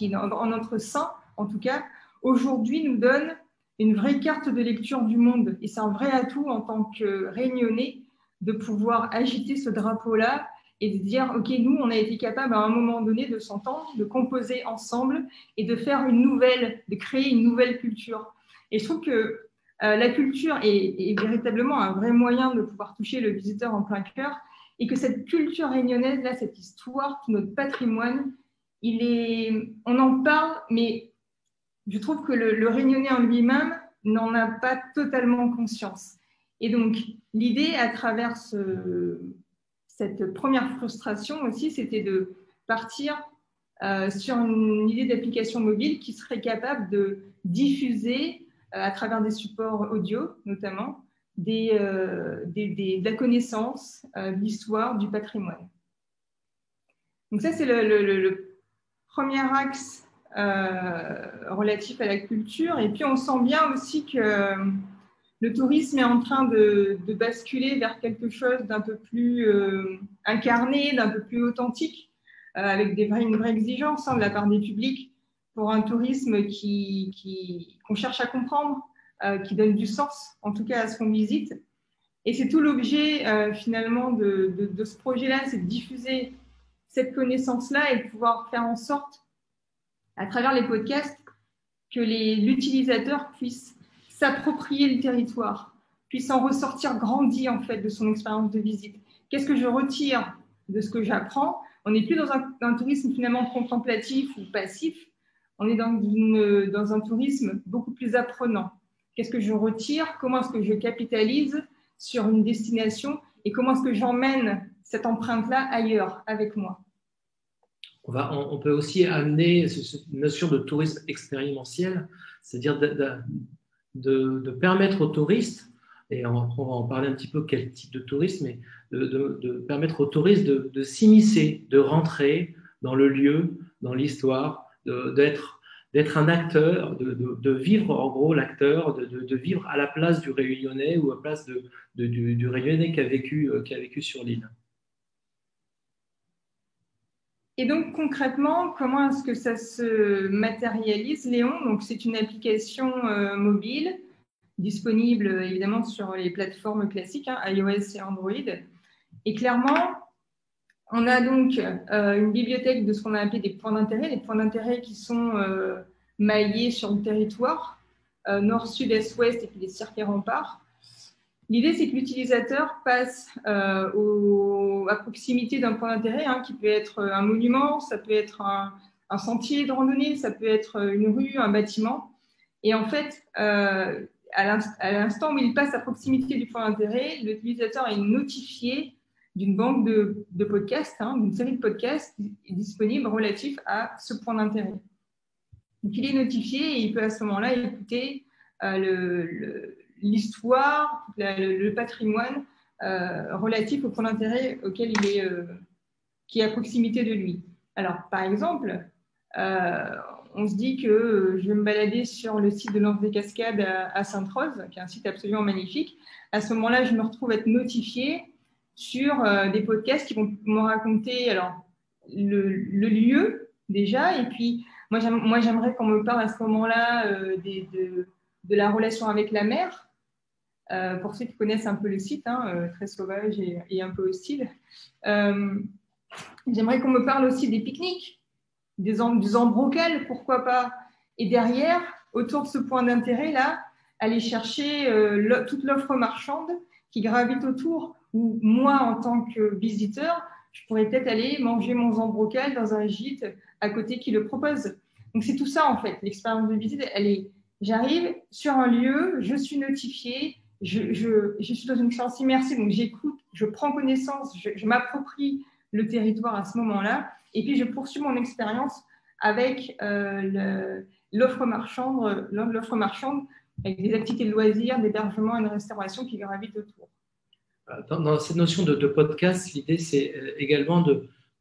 est en notre sein, en tout cas, aujourd'hui nous donnent une vraie carte de lecture du monde. Et c'est un vrai atout en tant que Réunionnais de pouvoir agiter ce drapeau-là et de dire, OK, nous, on a été capable à un moment donné de s'entendre, de composer ensemble et de faire de créer une nouvelle culture. Et je trouve que la culture est véritablement un vrai moyen de pouvoir toucher le visiteur en plein cœur et que cette culture réunionnaise, là, cette histoire, tout notre patrimoine, on en parle, mais je trouve que le Réunionnais en lui-même n'en a pas totalement conscience. Et donc, l'idée, à travers cette première frustration aussi, c'était de partir sur une idée d'application mobile qui serait capable de diffuser à travers des supports audio, notamment, de la connaissance, de l'histoire, du patrimoine. Donc ça, c'est le premier axe relatif à la culture. Et puis, on sent bien aussi que le tourisme est en train de basculer vers quelque chose d'un peu plus incarné, d'un peu plus authentique, avec une vraie exigence de la part des publics pour un tourisme qu'on cherche à comprendre, qui donne du sens, en tout cas à ce qu'on visite. Et c'est tout l'objet finalement de ce projet-là, c'est de diffuser cette connaissance-là et de pouvoir faire en sorte, à travers les podcasts, que l'utilisateur puisse s'approprier le territoire, puisse en ressortir grandi en fait de son expérience de visite. Qu'est-ce que je retire de ce que j'apprends? On n'est plus dans un tourisme finalement contemplatif ou passif, on est dans un tourisme beaucoup plus apprenant. Qu'est-ce que je retire? Comment est-ce que je capitalise sur une destination et comment est-ce que j'emmène cette empreinte-là ailleurs avec moi? On peut aussi amener cette notion de tourisme expérientiel, c'est-à-dire de permettre aux touristes, et on va en parler un petit peu quel type de tourisme, mais de permettre aux touristes de s'immiscer, de rentrer dans le lieu, dans l'histoire, d'être un acteur, de vivre en gros l'acteur, de vivre à la place du Réunionnais ou à la place du Réunionnais qui a vécu sur l'île. Et donc, concrètement, comment est-ce que ça se matérialise, Léon? Donc, c'est une application mobile disponible évidemment sur les plateformes classiques, iOS et Android. Et clairement, on a donc une bibliothèque de ce qu'on a appelé des points d'intérêt, les points d'intérêt qui sont maillés sur le territoire, nord, sud, est, ouest, et puis les cirques et remparts. L'idée, c'est que l'utilisateur passe à proximité d'un point d'intérêt, qui peut être un monument, ça peut être un sentier de randonnée, ça peut être une rue, un bâtiment. Et en fait, à l'instant où il passe à proximité du point d'intérêt, l'utilisateur est notifié d'une banque de podcasts, d'une série de podcasts disponibles relatifs à ce point d'intérêt. Donc, il est notifié et il peut à ce moment-là écouter l'histoire, le patrimoine relatif au point d'intérêt auquel qui est à proximité de lui. Alors, par exemple, on se dit que je vais me balader sur le site de l'Anse des Cascades à Sainte-Rose, qui est un site absolument magnifique. À ce moment-là, je me retrouve à être notifiée sur des podcasts qui vont me raconter le lieu déjà, et puis moi j'aimerais qu'on me parle à ce moment-là de la relation avec la mer. Pour ceux qui connaissent un peu le site, très sauvage et un peu hostile. J'aimerais qu'on me parle aussi des pique-niques, des ambroquels, pourquoi pas. Et derrière, autour de ce point d'intérêt-là, aller chercher toute l'offre marchande qui gravite autour, où moi, en tant que visiteur, je pourrais peut-être aller manger mon zambrocal dans un gîte à côté qui le propose. Donc, c'est tout ça, en fait. L'expérience de visite, j'arrive sur un lieu, je suis notifiée, je suis dans une expérience immersive, donc j'écoute, je prends connaissance, je m'approprie le territoire à ce moment-là, et puis je poursuis mon expérience avec l'offre marchande, avec des activités de loisirs, d'hébergement et de restauration qui gravitent autour. Dans cette notion de podcast, l'idée, c'est également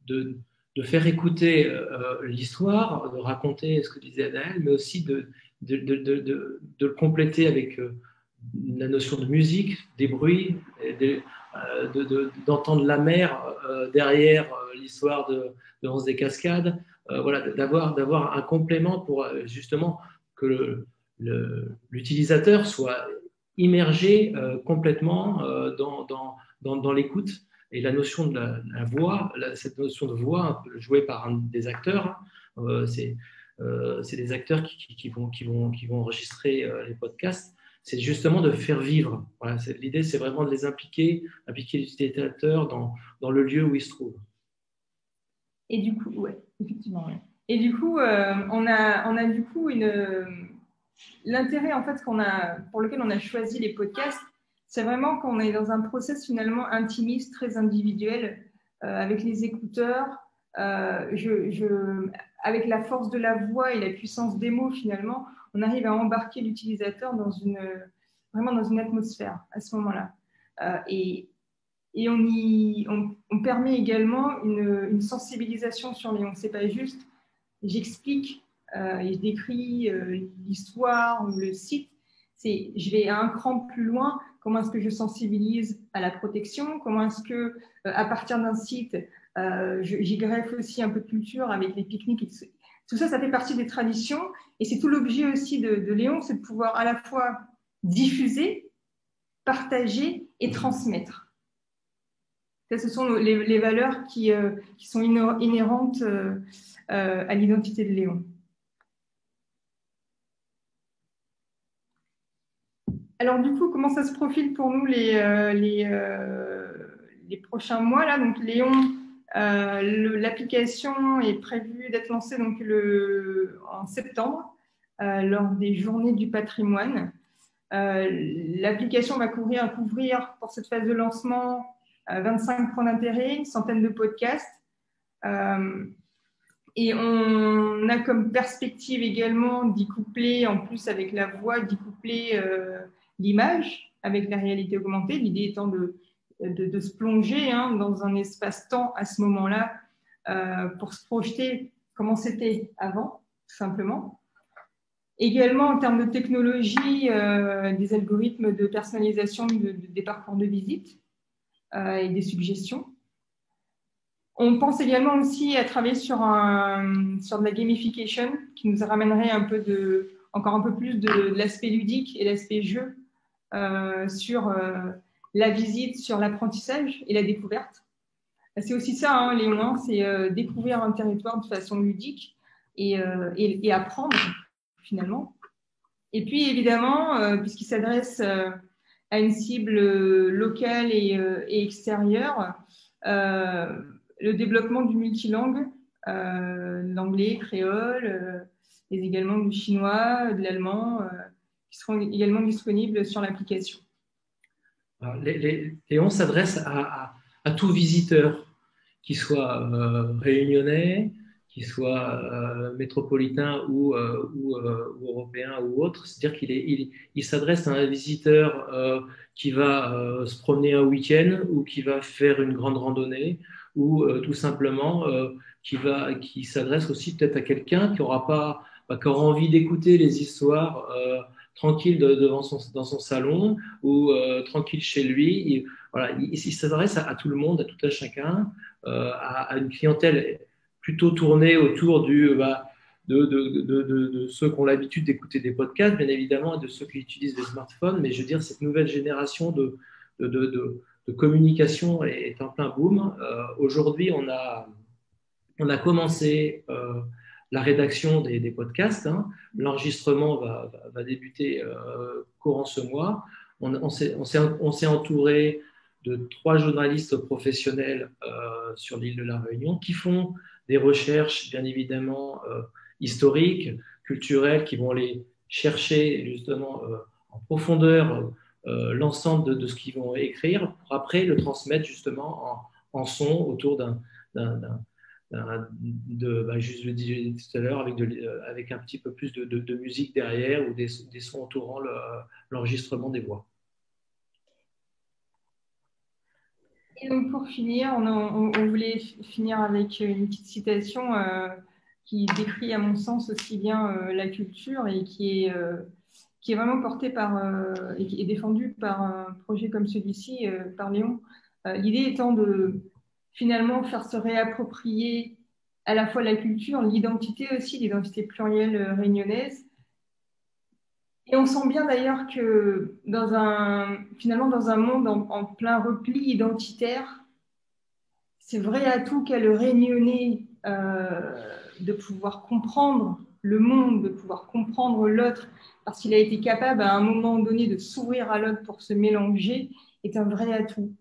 de faire écouter l'histoire, de raconter ce que disait Anaëlle, mais aussi de le compléter avec la notion de musique, des bruits, d'entendre la mer derrière l'histoire de Danse des Cascades, voilà, d'avoir un complément pour justement que l'utilisateur soit immergé complètement dans l'écoute. Et la notion de la voix, cette notion de voix jouée par un des acteurs, c'est des acteurs qui vont enregistrer les podcasts. C'est justement de faire vivre. Voilà, l'idée, c'est vraiment de les impliquer l'utilisateur dans le lieu où il se trouve. Et du coup, ouais, effectivement. Ouais. Et du coup, on a du coup l'intérêt en fait pour lequel on a choisi les podcasts, c'est vraiment qu'on est dans un process finalement intimiste, très individuel, avec les écouteurs, avec la force de la voix et la puissance des mots finalement, on arrive à embarquer l'utilisateur vraiment dans une atmosphère à ce moment-là. Et on permet également une sensibilisation sur Léon. C'est pas juste, j'explique et je décris l'histoire ou le site. Je vais un cran plus loin. Comment est-ce que je sensibilise à la protection? Comment est-ce que, à partir d'un site, j'y greffe aussi un peu de culture avec les pique-niques. Tout ça, ça fait partie des traditions. Et c'est tout l'objet aussi de Léon, c'est de pouvoir à la fois diffuser, partager et transmettre. Ça, ce sont les valeurs qui sont inhérentes à l'identité de Léon. Alors, du coup, comment ça se profile pour nous les prochains mois là? Donc, Léon, l'application est prévue d'être lancée donc, en septembre lors des Journées du patrimoine. L'application va couvrir pour cette phase de lancement 25 points d'intérêt, une centaine de podcasts. Et on a comme perspective également d'y coupler, en plus avec la voix, d'y coupler l'image avec la réalité augmentée. L'idée étant de se plonger dans un espace-temps à ce moment-là pour se projeter comment c'était avant, tout simplement. Également, en termes de technologie, des algorithmes de personnalisation des parcours de visite et des suggestions. On pense également aussi à travailler sur de la gamification qui nous ramènerait encore un peu plus de l'aspect ludique et l'aspect jeu sur la visite, sur l'apprentissage et la découverte. C'est aussi ça, Léon, c'est découvrir un territoire de façon ludique et apprendre finalement. Et puis évidemment, puisqu'il s'adresse à une cible locale et extérieure, le développement du multilangue, l'anglais, créole, et également du chinois, de l'allemand, qui seront également disponibles sur l'application. Léon s'adresse à tout visiteur, qu'il soit réunionnais, qu'il soit métropolitain ou européen ou autre. C'est-à-dire qu'il s'adresse à un visiteur qui va se promener un week-end ou qui va faire une grande randonnée ou tout simplement qui s'adresse aussi peut-être à quelqu'un qui aura envie d'écouter les histoires tranquille dans son salon ou tranquille chez lui. Voilà, il s'adresse à tout le monde, à tout un chacun, à une clientèle plutôt tournée autour de ceux qui ont l'habitude d'écouter des podcasts, bien évidemment, et de ceux qui utilisent les smartphones. Mais je veux dire, cette nouvelle génération de communication est en plein boom. Aujourd'hui, on a commencé la rédaction des podcasts. Hein. L'enregistrement va débuter courant ce mois. On s'est entouré de 3 journalistes professionnels sur l'île de la Réunion qui font des recherches, bien évidemment, historiques, culturelles, qui vont aller chercher justement en profondeur l'ensemble de ce qu'ils vont écrire pour après le transmettre justement en son autour je le disais tout à l'heure, avec un petit peu plus de musique derrière ou des sons entourant l'enregistrement des voix. Et donc pour finir, on voulait finir avec une petite citation qui décrit à mon sens aussi bien la culture et qui est vraiment portée et qui est défendue par un projet comme celui-ci, par Léon. L'idée étant de finalement faire se réapproprier à la fois la culture, l'identité aussi, l'identité plurielle réunionnaise. Et on sent bien d'ailleurs que finalement dans un monde en plein repli identitaire, c'est vrai atout qu'a le Réunionnais de pouvoir comprendre le monde, de pouvoir comprendre l'autre, parce qu'il a été capable à un moment donné de s'ouvrir à l'autre pour se mélanger, est un vrai atout.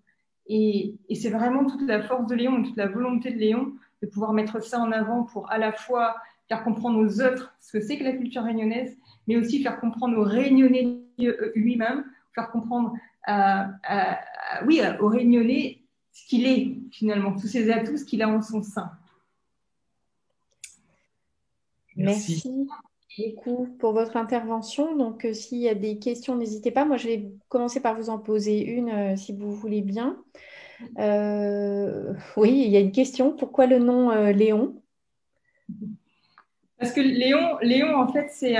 Et c'est vraiment toute la force de Léon, toute la volonté de Léon de pouvoir mettre ça en avant pour à la fois faire comprendre aux autres ce que c'est que la culture réunionnaise, mais aussi faire comprendre aux Réunionnais lui-même, faire comprendre aux Réunionnais ce qu'il est finalement, tous ses atouts, ce qu'il a en son sein. Merci beaucoup pour votre intervention. Donc, s'il y a des questions, n'hésitez pas. Moi, je vais commencer par vous en poser une, si vous voulez bien. Oui, il y a une question. Pourquoi le nom Léon? Parce que Léon, en fait, c'est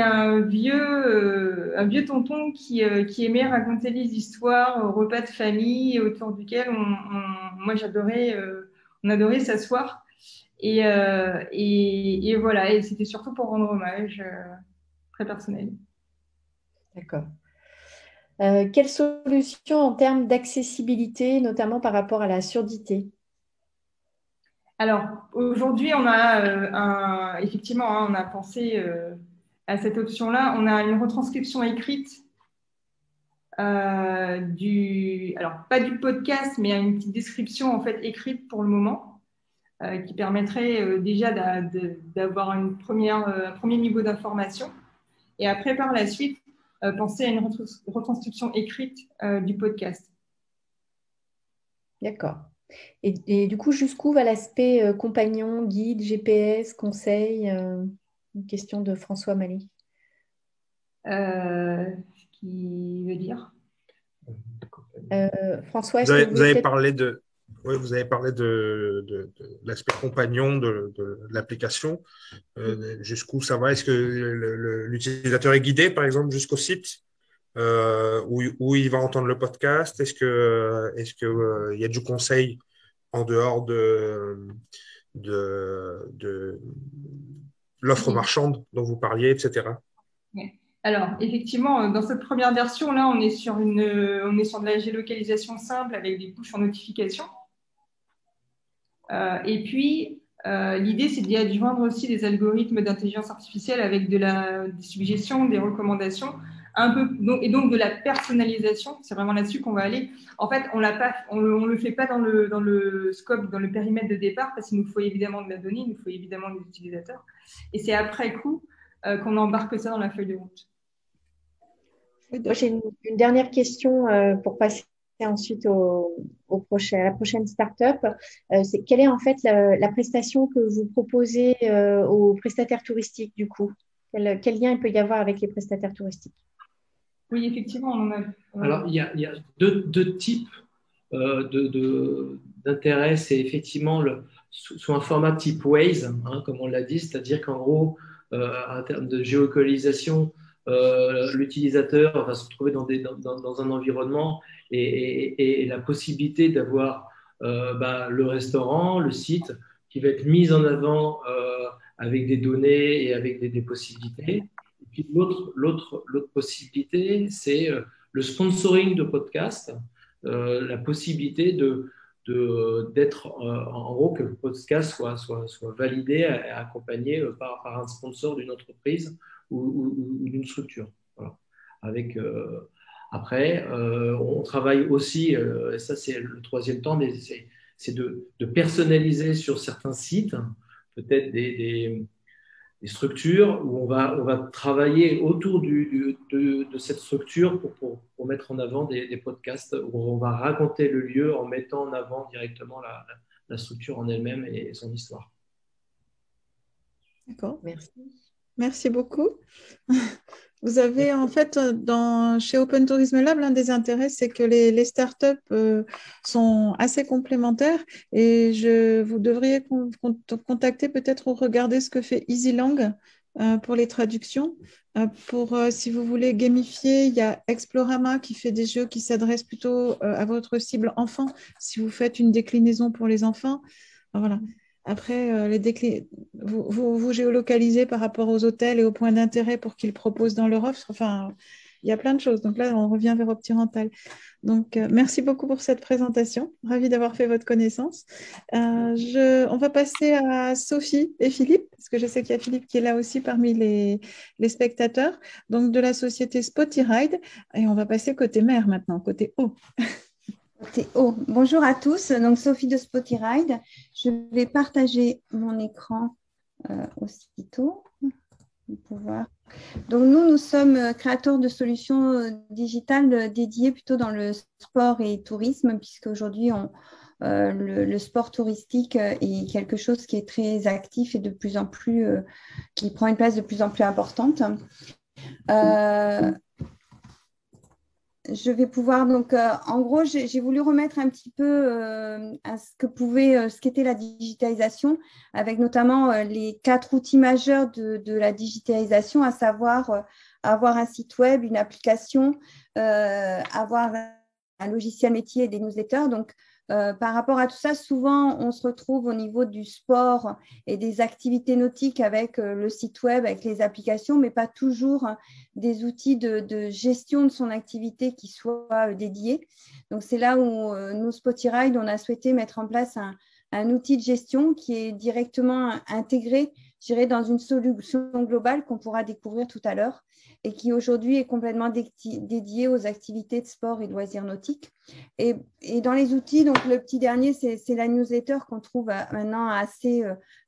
un vieux tonton qui aimait raconter les histoires au repas de famille autour duquel moi j'adorais, on adorait s'asseoir. Et voilà, et c'était surtout pour rendre hommage, très personnel. D'accord. Quelles solutions en termes d'accessibilité, notamment par rapport à la surdité? Alors, aujourd'hui, on a effectivement, on a pensé à cette option-là. On a une retranscription écrite alors pas du podcast, mais une petite description en fait écrite pour le moment, qui permettrait déjà d'avoir un premier niveau d'information. Et après, par la suite, penser à une retranscription écrite du podcast. D'accord. Et du coup, jusqu'où va l'aspect compagnon, guide, GPS, conseil? Une question de François Mali. Ce qui veut dire François, vous avez parlé de l'aspect compagnon de l'application. Jusqu'où ça va? Est-ce que l'utilisateur est guidé, par exemple, jusqu'au site où il va entendre le podcast? Est-ce que il y a du conseil en dehors de l'offre marchande dont vous parliez, etc. Oui. Alors, effectivement, dans cette première version, là, on est sur de la géolocalisation simple avec des push en notification. Et puis, l'idée, c'est d'y adjoindre aussi des algorithmes d'intelligence artificielle avec des suggestions, des recommandations, et donc de la personnalisation. C'est vraiment là-dessus qu'on va aller. En fait, on le fait pas dans le scope, dans le périmètre de départ, parce qu'il nous faut évidemment de la donnée, il nous faut évidemment des utilisateurs. Et c'est après coup qu'on embarque ça dans la feuille de route. Moi, j'ai une dernière question pour passer ensuite à la prochaine start-up. C'est quelle est en fait la prestation que vous proposez aux prestataires touristiques du coup? Quel lien il peut y avoir avec les prestataires touristiques? Oui, effectivement, on en a. Alors, il y a deux types d'intérêt. C'est effectivement sous un format type Waze, hein, comme on l'a dit, c'est-à-dire qu'en gros, en termes de géolocalisation, l'utilisateur va se trouver dans un environnement et la possibilité d'avoir le restaurant, le site qui va être mis en avant avec des données et avec des possibilités. Et puis l'autre possibilité, c'est le sponsoring de podcasts, la possibilité d'être, en gros, que le podcast soit validé et accompagné par un sponsor d'une entreprise ou d'une structure. Voilà. Après, on travaille aussi, et ça c'est le troisième temps, c'est de personnaliser sur certains sites, peut-être des structures où on va travailler autour de cette structure pour mettre en avant des podcasts où on va raconter le lieu en mettant en avant directement la structure en elle-même et son histoire. D'accord. Merci. Merci beaucoup. Vous avez en fait, chez Open Tourism Lab, l'un des intérêts, c'est que les startups sont assez complémentaires et vous devriez contacter peut-être ou regarder ce que fait EasyLang pour les traductions. Si vous voulez gamifier, il y a Explorama qui fait des jeux qui s'adressent plutôt à votre cible enfant si vous faites une déclinaison pour les enfants. Voilà. Après, vous géolocalisez par rapport aux hôtels et aux points d'intérêt pour qu'ils proposent dans leur offre. Enfin, il y a plein de choses. Donc là, on revient vers OptiRental. Donc, merci beaucoup pour cette présentation. Ravie d'avoir fait votre connaissance. On va passer à Sophie et Philippe, parce que je sais qu'il y a Philippe qui est là aussi parmi les spectateurs, donc de la société Spotyride. Et on va passer côté mer maintenant, côté eau. Bonjour à tous, donc Sophie de Spotyride. Je vais partager mon écran aussitôt pour voir. Donc nous sommes créateurs de solutions digitales dédiées plutôt dans le sport et tourisme, puisque aujourd'hui le sport touristique est quelque chose qui est très actif et de plus en plus qui prend une place de plus en plus importante. Je vais pouvoir donc, en gros, j'ai voulu remettre un petit peu à ce qu'était la digitalisation, avec notamment les 4 outils majeurs de la digitalisation, à savoir avoir un site web, une application, avoir un logiciel métier et des newsletters. Donc, par rapport à tout ça, souvent, on se retrouve au niveau du sport et des activités nautiques avec le site web, avec les applications, mais pas toujours des outils de gestion de son activité qui soient dédiés. Donc, c'est là où nous, Spotyride, on a souhaité mettre en place un outil de gestion qui est directement intégré, je dirais, dans une solution globale qu'on pourra découvrir tout à l'heure et qui aujourd'hui est complètement dédié aux activités de sport et de loisirs nautiques. Et dans les outils, donc le petit dernier, c'est la newsletter qu'on trouve maintenant assez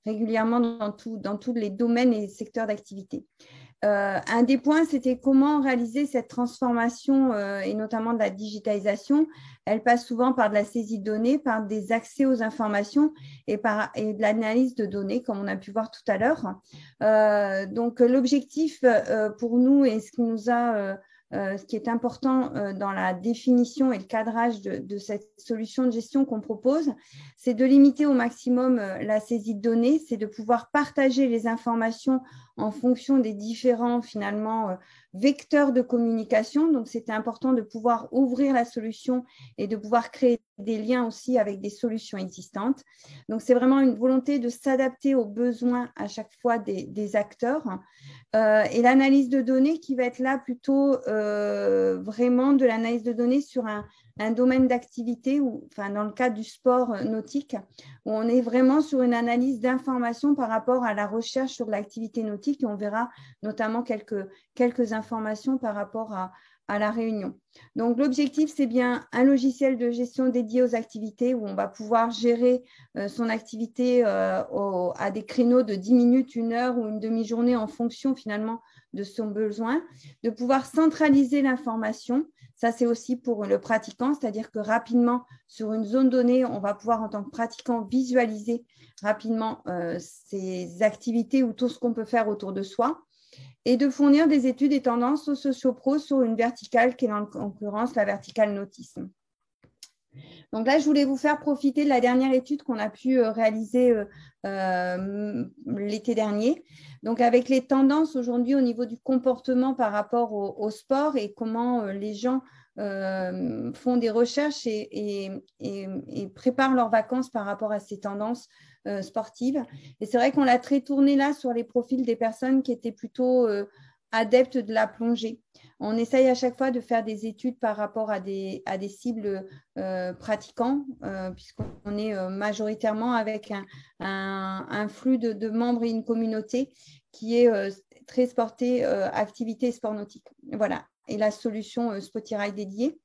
régulièrement dans tous les domaines et secteurs d'activité. Un des points, c'était comment réaliser cette transformation et notamment de la digitalisation. Elle passe souvent par de la saisie de données, par des accès aux informations et de l'analyse de données, comme on a pu voir tout à l'heure. Donc, l'objectif pour nous et ce qui est important dans la définition et le cadrage de cette solution de gestion qu'on propose, c'est de limiter au maximum la saisie de données, c'est de pouvoir partager les informations en fonction des différents, finalement, vecteurs de communication. Donc, c'était important de pouvoir ouvrir la solution et de pouvoir créer des liens aussi avec des solutions existantes. Donc, c'est vraiment une volonté de s'adapter aux besoins à chaque fois des acteurs. Et l'analyse de données qui va être là plutôt vraiment de l'analyse de données sur un domaine d'activité, dans le cadre du sport nautique, où on est vraiment sur une analyse d'informations par rapport à la recherche sur l'activité nautique et on verra notamment quelques informations par rapport à la réunion. Donc, l'objectif, c'est bien un logiciel de gestion dédié aux activités où on va pouvoir gérer son activité à des créneaux de 10 minutes, 1 heure ou une demi-journée en fonction finalement de son besoin, de pouvoir centraliser l'information. Ça, c'est aussi pour le pratiquant, c'est-à-dire que rapidement, sur une zone donnée, on va pouvoir en tant que pratiquant visualiser rapidement ces activités ou tout ce qu'on peut faire autour de soi. Et de fournir des études et tendances aux sociopros sur une verticale qui est en l'occurrence la verticale nautisme. Donc là, je voulais vous faire profiter de la dernière étude qu'on a pu réaliser l'été dernier. Donc avec les tendances aujourd'hui au niveau du comportement par rapport au sport et comment les gens font des recherches et préparent leurs vacances par rapport à ces tendances sportives. Et c'est vrai qu'on l'a très tourné là sur les profils des personnes qui étaient plutôt adeptes de la plongée. On essaye à chaque fois de faire des études par rapport à des cibles pratiquants, puisqu'on est majoritairement avec un flux de membres et une communauté qui est très sportée, activité et sport nautique. Voilà, et la solution Spotiride dédiée.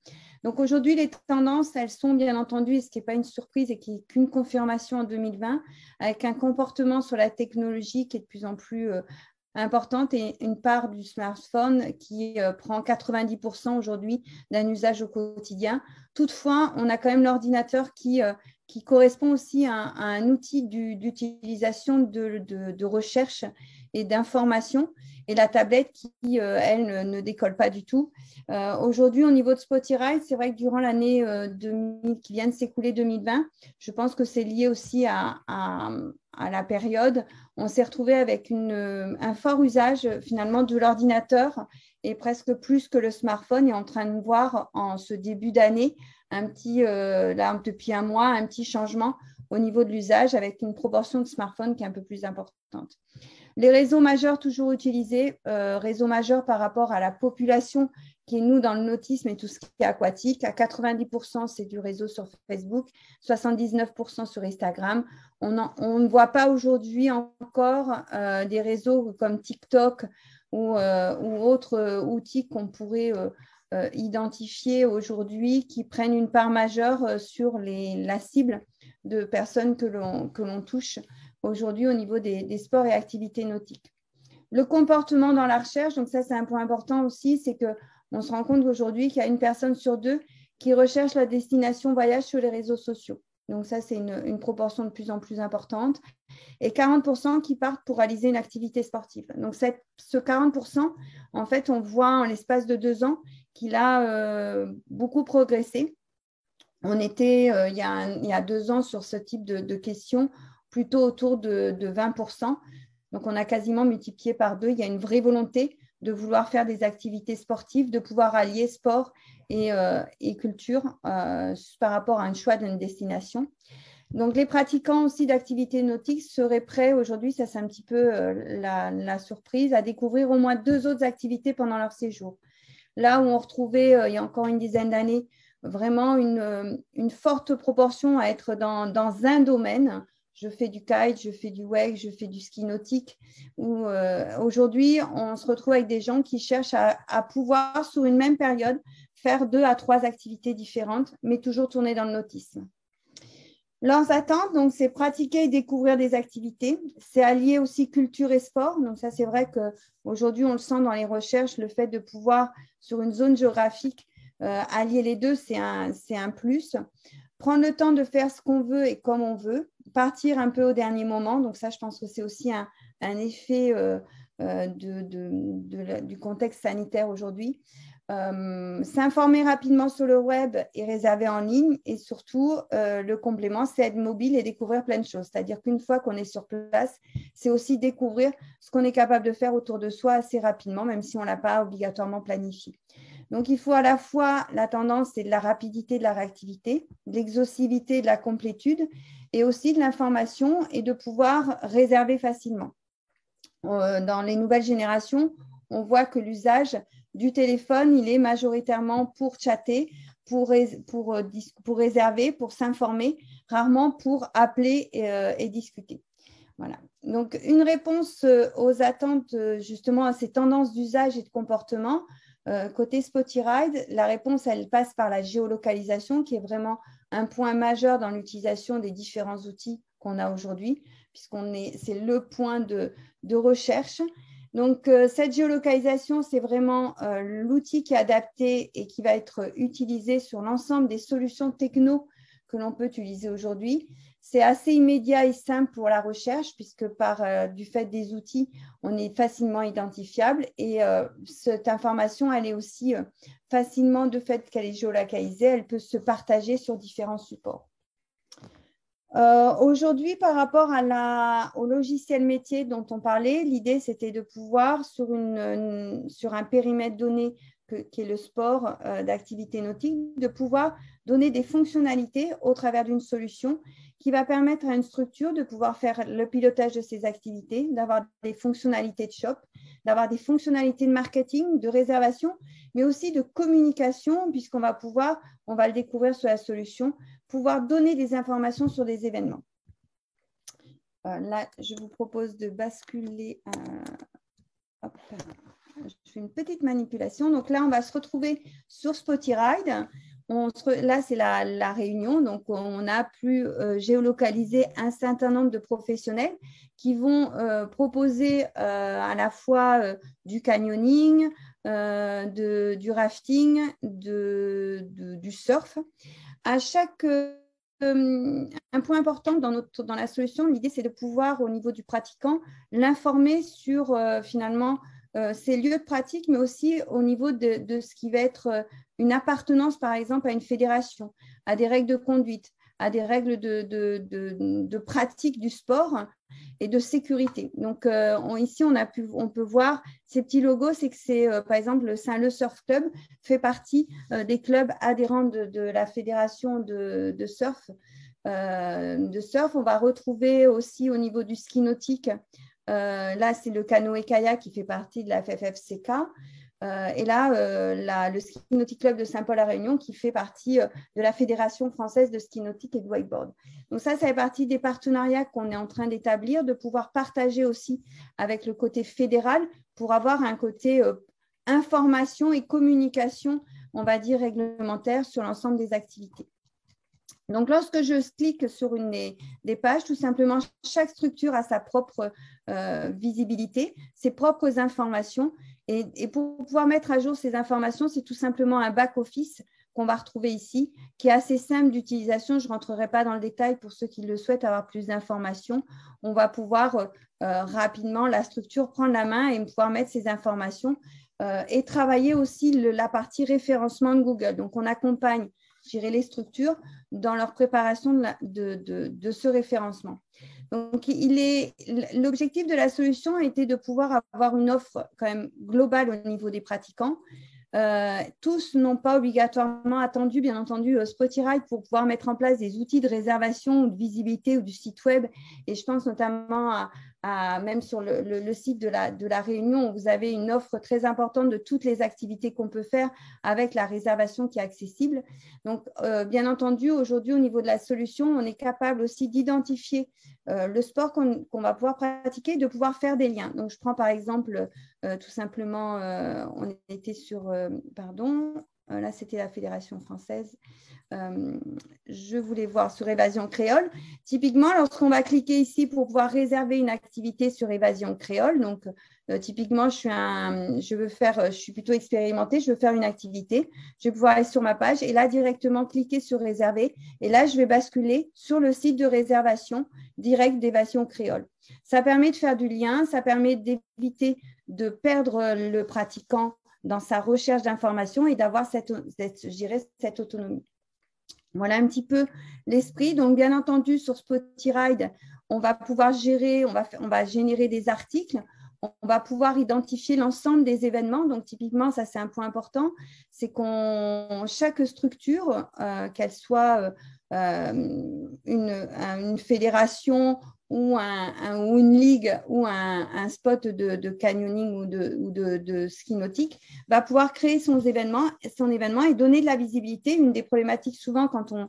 Donc aujourd'hui, les tendances, elles sont bien entendu, et ce qui n'est pas une surprise et qui n'est qu'une confirmation en 2020, avec un comportement sur la technologie qui est de plus en plus importante et une part du smartphone qui prend 90% aujourd'hui d'un usage au quotidien. Toutefois, on a quand même l'ordinateur qui correspond aussi à un outil d'utilisation de recherche et d'information, et la tablette qui, elle, ne décolle pas du tout. Aujourd'hui, au niveau de Spotiride, c'est vrai que durant l'année qui vient de s'écouler, 2020, je pense que c'est lié aussi à la période. On s'est retrouvé avec un fort usage finalement de l'ordinateur et presque plus que le smartphone, et en train de voir en ce début d'année là, depuis un mois, un petit changement au niveau de l'usage avec une proportion de smartphones qui est un peu plus importante. Les réseaux majeurs toujours utilisés, réseaux majeurs par rapport à la population qui est, nous, dans le nautisme et tout ce qui est aquatique. À 90%, c'est du réseau sur Facebook, 79% sur Instagram. On ne voit pas aujourd'hui encore des réseaux comme TikTok ou autres outils qu'on pourrait identifier aujourd'hui qui prennent une part majeure sur la cible de personnes que l'on touche aujourd'hui au niveau des sports et activités nautiques. Le comportement dans la recherche, donc ça c'est un point important aussi, c'est qu'on se rend compte qu'aujourd'hui qu'il y a une personne sur deux qui recherche la destination voyage sur les réseaux sociaux. Donc ça c'est une proportion de plus en plus importante. Et 40% qui partent pour réaliser une activité sportive. Donc ce 40%, en fait, on voit en l'espace de 2 ans qu'il a beaucoup progressé. On était il y a 2 ans sur ce type de questions plutôt autour de 20%. Donc, on a quasiment multiplié par 2. Il y a une vraie volonté de vouloir faire des activités sportives, de pouvoir allier sport et culture par rapport à un choix d'une destination. Donc, les pratiquants aussi d'activités nautiques seraient prêts aujourd'hui, ça c'est un petit peu la surprise, à découvrir au moins 2 autres activités pendant leur séjour. Là où on retrouvait, il y a encore une dizaine d'années, vraiment une forte proportion à être dans un domaine. Je fais du kite, je fais du wake, je fais du ski nautique. Aujourd'hui, on se retrouve avec des gens qui cherchent à pouvoir, sur une même période, faire 2 à 3 activités différentes, mais toujours tourner dans le nautisme. Leurs attentes, donc, c'est pratiquer et découvrir des activités. C'est allier aussi culture et sport. Donc, ça, c'est vrai qu'aujourd'hui, on le sent dans les recherches, le fait de pouvoir, sur une zone géographique, allier les deux, c'est un plus. Prendre le temps de faire ce qu'on veut et comme on veut. Partir un peu au dernier moment. Donc, ça, je pense que c'est aussi un effet du contexte sanitaire aujourd'hui. S'informer rapidement sur le web et réserver en ligne, et surtout le complément, c'est être mobile et découvrir plein de choses. C'est-à-dire qu'une fois qu'on est sur place, c'est aussi découvrir ce qu'on est capable de faire autour de soi assez rapidement, même si on ne l'a pas obligatoirement planifié. Donc, il faut à la fois, la tendance, c'est de la rapidité, de la réactivité, de l'exhaustivité, de la complétude, et aussi de l'information et de pouvoir réserver facilement. Dans les nouvelles générations, on voit que l'usage du téléphone, il est majoritairement pour chatter, pour réserver, pour s'informer, rarement pour appeler et discuter. Voilà. Donc, une réponse aux attentes, justement, à ces tendances d'usage et de comportement. Côté Spotiride, la réponse, elle passe par la géolocalisation, qui est vraiment un point majeur dans l'utilisation des différents outils qu'on a aujourd'hui, c'est le point de recherche. Donc, cette géolocalisation, c'est vraiment l'outil qui est adapté et qui va être utilisé sur l'ensemble des solutions techno que l'on peut utiliser aujourd'hui. C'est assez immédiat et simple pour la recherche puisque du fait des outils, on est facilement identifiable et cette information, elle est aussi facilement, de fait qu'elle est géolocalisée, elle peut se partager sur différents supports. Aujourd'hui, par rapport au logiciel métier dont on parlait, l'idée, c'était de pouvoir, sur un périmètre donné qui est le sport d'activité nautique, de pouvoir donner des fonctionnalités au travers d'une solution qui va permettre à une structure de pouvoir faire le pilotage de ses activités, d'avoir des fonctionnalités de shop, d'avoir des fonctionnalités de marketing, de réservation, mais aussi de communication, puisqu'on va on va le découvrir sur la solution, pouvoir donner des informations sur des événements. Là, je vous propose de basculer. Hop, je fais une petite manipulation. Donc là, on va se retrouver sur Spotiride. Là, c'est la réunion. Donc, on a pu géolocaliser un certain nombre de professionnels qui vont proposer à la fois du canyoning, du rafting, du surf. À chaque un point important dans la solution, l'idée, c'est de pouvoir, au niveau du pratiquant, l'informer sur finalement ces lieux de pratique, mais aussi au niveau de ce qui va être une appartenance, par exemple, à une fédération, à des règles de conduite, à des règles de pratique du sport et de sécurité. Donc, ici, on peut voir ces petits logos, c'est que par exemple, le Saint-Leu Surf Club fait partie des clubs adhérents de la fédération de surf. On va retrouver aussi au niveau du ski nautique, là, c'est le canoë-kayak qui fait partie de la FFFCK. Et là, le Ski Nautique Club de Saint-Paul-à-Réunion qui fait partie de la Fédération française de ski nautique et de wakeboard. Donc ça fait partie des partenariats qu'on est en train d'établir, de pouvoir partager aussi avec le côté fédéral pour avoir un côté information et communication, on va dire, réglementaire sur l'ensemble des activités. Donc, lorsque je clique sur une des pages, tout simplement, chaque structure a sa propre visibilité, ses propres informations. Et pour pouvoir mettre à jour ces informations, c'est tout simplement un back-office qu'on va retrouver ici, qui est assez simple d'utilisation. Je ne rentrerai pas dans le détail pour ceux qui le souhaitent avoir plus d'informations. On va pouvoir rapidement, la structure, prendre la main et pouvoir mettre ces informations et travailler aussi la partie référencement de Google. Donc, on accompagne, je dirais, les structures dans leur préparation de ce référencement. Donc, l'objectif de la solution a été de pouvoir avoir une offre quand même globale au niveau des pratiquants. Tous n'ont pas obligatoirement attendu, bien entendu, Spotiride pour pouvoir mettre en place des outils de réservation ou de visibilité ou du site web. Et je pense notamment même sur le site de la Réunion, où vous avez une offre très importante de toutes les activités qu'on peut faire avec la réservation qui est accessible. Donc, bien entendu, aujourd'hui, au niveau de la solution, on est capable aussi d'identifier le sport qu'on va pouvoir pratiquer, de pouvoir faire des liens. Donc, je prends par exemple, tout simplement, on était sur, là, c'était la Fédération française. Je voulais voir sur Évasion Créole. Typiquement, lorsqu'on va cliquer ici pour pouvoir réserver une activité sur Évasion Créole, donc typiquement, je suis plutôt expérimentée, je veux faire une activité, je vais pouvoir aller sur ma page et là, directement cliquer sur réserver. Et là, je vais basculer sur le site de réservation direct d'Évasion Créole. Ça permet de faire du lien, ça permet d'éviter de perdre le pratiquant dans sa recherche d'informations et d'avoir cette autonomie. Voilà un petit peu l'esprit. Donc, bien entendu, sur Spotiride, on va pouvoir gérer, on va générer des articles, on va pouvoir identifier l'ensemble des événements. Donc, typiquement, ça, c'est un point important, c'est chaque structure, qu'elle soit une fédération ou une ligue ou un spot de canyoning ou de ski nautique, va pouvoir créer son événement et donner de la visibilité. Une des problématiques souvent quand on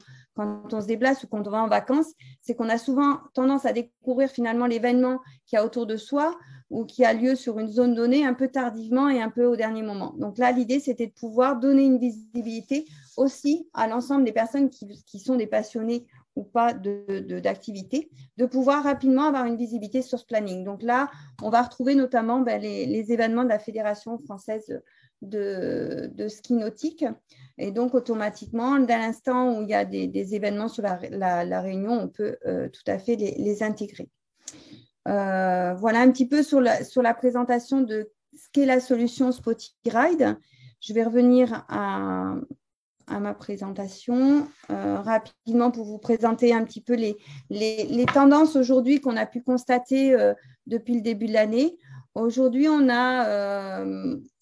se déplace ou quand on va en vacances, c'est qu'on a souvent tendance à découvrir finalement l'événement qu'il y a autour de soi ou qui a lieu sur une zone donnée un peu tardivement et un peu au dernier moment. Donc là, l'idée, c'était de pouvoir donner une visibilité aussi à l'ensemble des personnes qui sont des passionnés ou pas d'activité, de pouvoir rapidement avoir une visibilité sur ce planning. Donc là, on va retrouver notamment les événements de la Fédération française de ski nautique. Et donc, automatiquement, dès l'instant où il y a des événements sur la Réunion, on peut tout à fait les intégrer. Voilà un petit peu sur la présentation de ce qu'est la solution SpotiRide. Je vais revenir à ma présentation rapidement pour vous présenter un petit peu les tendances aujourd'hui qu'on a pu constater depuis le début de l'année. Aujourd'hui, on a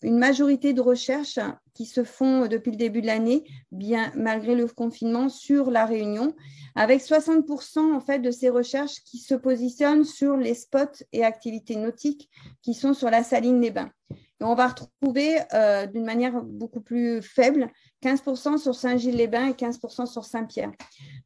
une majorité de recherches qui se font depuis le début de l'année, bien malgré le confinement, sur la Réunion, avec 60% en fait de ces recherches qui se positionnent sur les spots et activités nautiques qui sont sur la Saline-les-Bains. Et on va retrouver d'une manière beaucoup plus faible 15% sur Saint-Gilles-les-Bains et 15% sur Saint-Pierre.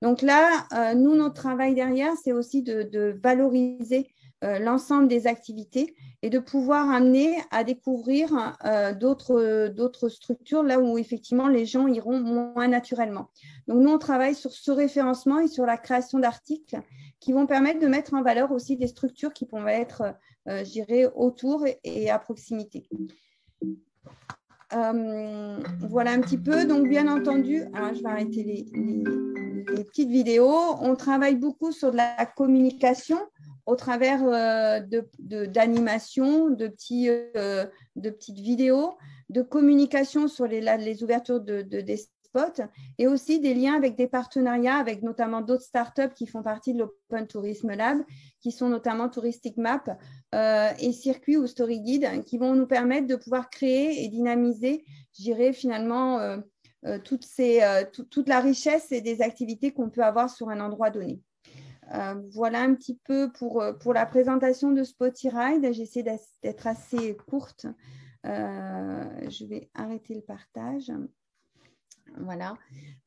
Donc là, nous, notre travail derrière, c'est aussi de valoriser l'ensemble des activités et de pouvoir amener à découvrir d'autres structures là où effectivement les gens iront moins naturellement. Donc nous, on travaille sur ce référencement et sur la création d'articles qui vont permettre de mettre en valeur aussi des structures qui pourraient être, je dirais, autour et à proximité. Voilà un petit peu. Donc, bien entendu, alors je vais arrêter les petites vidéos. On travaille beaucoup sur de la communication au travers d'animations, de petites vidéos, de communication sur les ouvertures des spots et aussi des liens avec des partenariats avec notamment d'autres startups qui font partie de l'Open Tourism Lab, qui sont notamment Touristic Map et Circuit ou Story Guide, qui vont nous permettre de pouvoir créer et dynamiser, je dirais finalement, toute la richesse et des activités qu'on peut avoir sur un endroit donné. Voilà un petit peu pour la présentation de SpotiRide. J'essaie d'être assez courte. Je vais arrêter le partage. Voilà.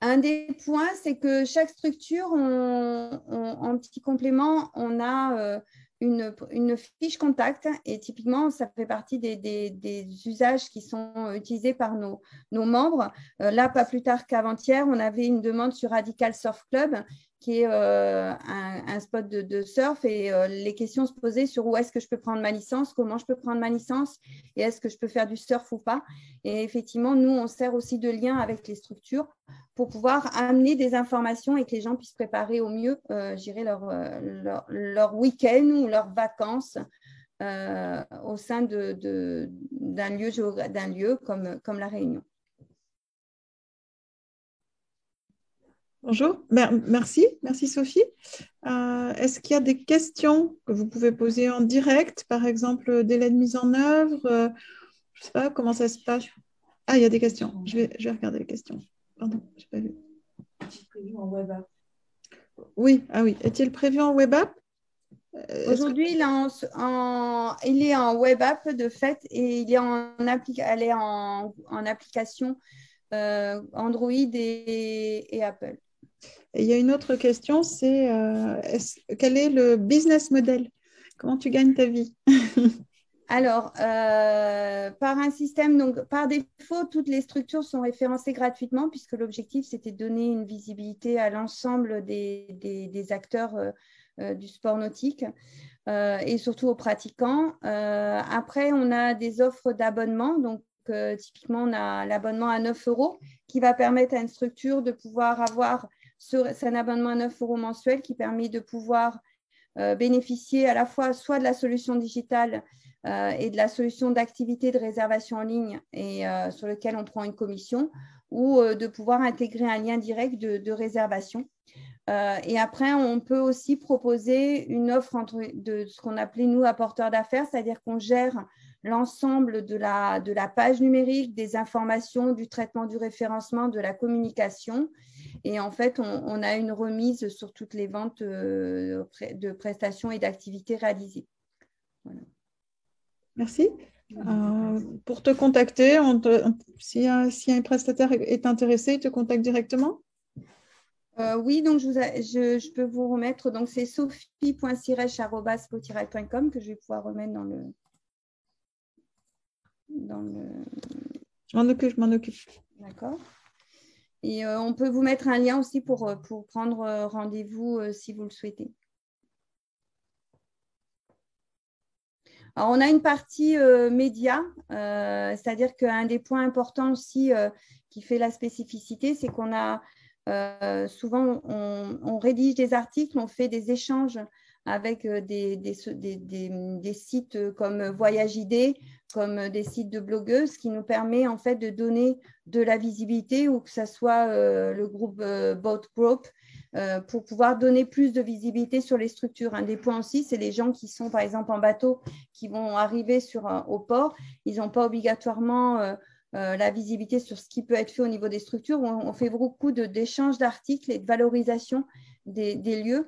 Un des points, c'est que chaque structure, en petit complément, on a une fiche contact et typiquement, ça fait partie des usages qui sont utilisés par nos membres. Là, pas plus tard qu'avant-hier, on avait une demande sur Radical Surf Club qui est un spot de surf et les questions se posaient sur où est-ce que je peux prendre ma licence, comment je peux prendre ma licence et est-ce que je peux faire du surf ou pas. Et effectivement, nous, on sert aussi de lien avec les structures pour pouvoir amener des informations et que les gens puissent préparer au mieux, leur week-end ou leurs vacances au sein d'un lieu comme la Réunion. Bonjour, merci Sophie. Est-ce qu'il y a des questions que vous pouvez poser en direct, par exemple délai de mise en œuvre, je ne sais pas comment ça se passe. Ah, il y a des questions, je vais regarder les questions. Pardon, je n'ai pas vu. Est-il prévu en web app? Oui, est-il prévu en web app? Aujourd'hui, il est en web app de fait et elle est en application Android et Apple. Et il y a une autre question, c'est quel est le business model? Comment tu gagnes ta vie? Alors, par un système, donc par défaut, toutes les structures sont référencées gratuitement puisque l'objectif, c'était de donner une visibilité à l'ensemble des acteurs du sport nautique et surtout aux pratiquants. Après, on a des offres d'abonnement. Donc, typiquement, on a l'abonnement à 9 € qui va permettre à une structure de pouvoir avoir un abonnement à 9 € mensuel qui permet de pouvoir bénéficier à la fois soit de la solution digitale et de la solution d'activité de réservation en ligne et sur lequel on prend une commission ou de pouvoir intégrer un lien direct de réservation. Et après, on peut aussi proposer une offre de ce qu'on appelait, nous, apporteurs d'affaires, c'est-à-dire qu'on gère l'ensemble de la page numérique, des informations, du traitement du référencement, de la communication. Et en fait, on a une remise sur toutes les ventes de prestations et d'activités réalisées. Voilà. Merci. Pour te contacter, si un prestataire est intéressé, il te contacte directement? Oui, donc je peux vous remettre. Donc, c'est sophie.siresh@spotiride.com que je vais pouvoir remettre dans le. Je m'en occupe. D'accord. Et on peut vous mettre un lien aussi pour prendre rendez-vous si vous le souhaitez. Alors, on a une partie média, c'est-à-dire qu'un des points importants aussi qui fait la spécificité, c'est qu'on a souvent, on rédige des articles, on fait des échanges avec des sites comme Voyage ID, comme des sites de blogueuses, qui nous permet en fait de donner de la visibilité, ou que ce soit le groupe Boat Group, pour pouvoir donner plus de visibilité sur les structures. Un des points aussi, c'est les gens qui sont par exemple en bateau, qui vont arriver au port, ils n'ont pas obligatoirement la visibilité sur ce qui peut être fait au niveau des structures. On fait beaucoup d'échanges d'articles et de valorisation des lieux,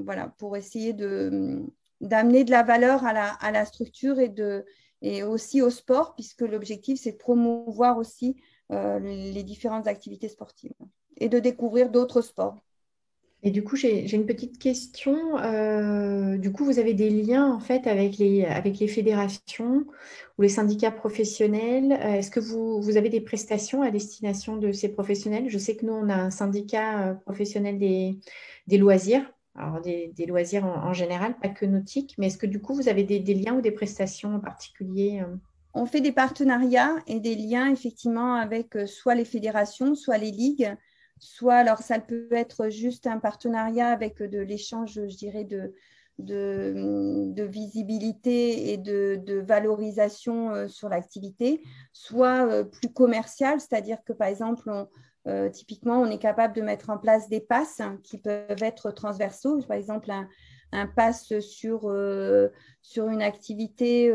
voilà, pour essayer d'amener de la valeur à la structure et aussi au sport, puisque l'objectif, c'est de promouvoir aussi les différentes activités sportives et de découvrir d'autres sports. Et du coup, j'ai une petite question. Du coup, vous avez des liens en fait avec les fédérations ou les syndicats professionnels. Est-ce que vous avez des prestations à destination de ces professionnels? Je sais que nous, on a un syndicat professionnel des loisirs, alors des loisirs en général, pas que nautiques, mais est-ce que du coup, vous avez des liens ou des prestations en particulier? On fait des partenariats et des liens effectivement avec soit les fédérations, soit les ligues, soit, alors ça peut être juste un partenariat avec de l'échange, je dirais, de visibilité et de valorisation sur l'activité, soit plus commercial, c'est-à-dire que par exemple, typiquement, on est capable de mettre en place des passes qui peuvent être transversaux, par exemple un pass sur une activité,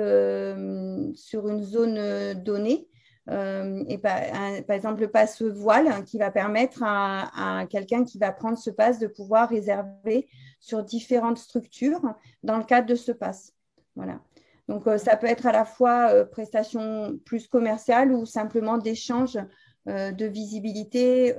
sur une zone donnée. Et par exemple, le pass voile qui va permettre à quelqu'un qui va prendre ce pass de pouvoir réserver sur différentes structures dans le cadre de ce pass. Voilà. Donc, ça peut être à la fois prestation plus commerciale ou simplement d'échange de visibilité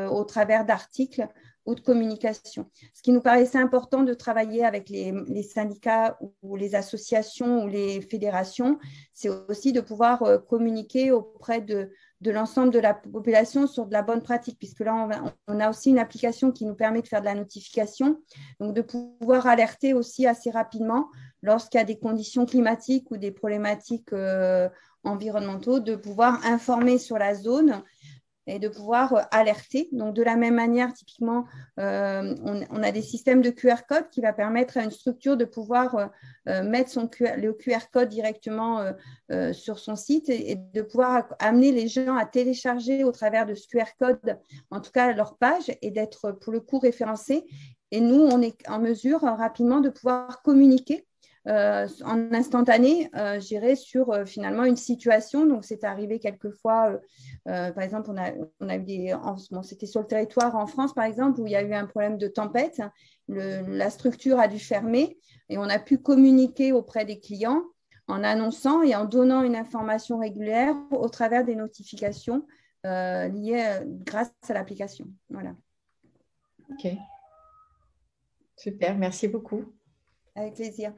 au travers d'articles ou de communication. Ce qui nous paraissait important de travailler avec les syndicats ou les associations ou les fédérations, c'est aussi de pouvoir communiquer auprès de l'ensemble de la population sur de la bonne pratique, puisque là, on a aussi une application qui nous permet de faire de la notification, donc de pouvoir alerter aussi assez rapidement lorsqu'il y a des conditions climatiques ou des problématiques environnementaux, de pouvoir informer sur la zone et de pouvoir alerter. Donc, de la même manière, typiquement, on a des systèmes de QR code qui va permettre à une structure de pouvoir mettre le QR code directement sur son site et de pouvoir amener les gens à télécharger au travers de ce QR code, en tout cas leur page, et d'être pour le coup référencés. Et nous, on est en mesure rapidement de pouvoir communiquer en instantané, je dirais, sur finalement une situation. Donc, c'est arrivé quelquefois, par exemple, on a eu c'était sur le territoire en France, par exemple, où il y a eu un problème de tempête. La structure a dû fermer et on a pu communiquer auprès des clients en annonçant et en donnant une information régulière au travers des notifications liées grâce à l'application. Voilà. Ok. Super, merci beaucoup. Avec plaisir.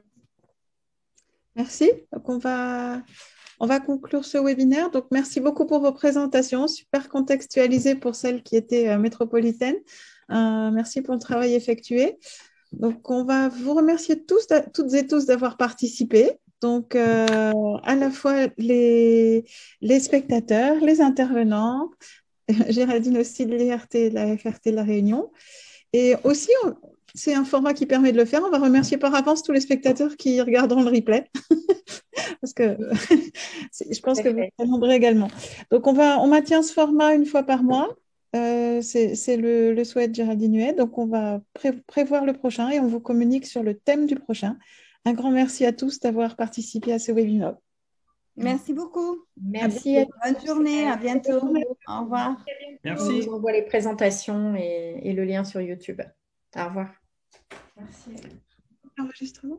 Merci. Donc, on va conclure ce webinaire. Donc, merci beaucoup pour vos présentations, super contextualisées pour celles qui étaient métropolitaines. Merci pour le travail effectué. Donc, on va vous remercier toutes et tous d'avoir participé. Donc, à la fois les spectateurs, les intervenants, Géraldine aussi de l'IRT, la FRT de La Réunion. Et aussi, c'est un format qui permet de le faire. On va remercier par avance tous les spectateurs qui regarderont le replay. Parce que je pense que vous êtes nombreux également. Donc, on maintient ce format une fois par mois. C'est le souhait de Géraldine Huet. Donc, on va prévoir le prochain et on vous communique sur le thème du prochain. Un grand merci à tous d'avoir participé à ce webinaire. Merci beaucoup. Merci. Bonne journée. À bientôt. Au revoir. Merci. On vous envoie les présentations et le lien sur YouTube. Au revoir. Merci. Enregistrement.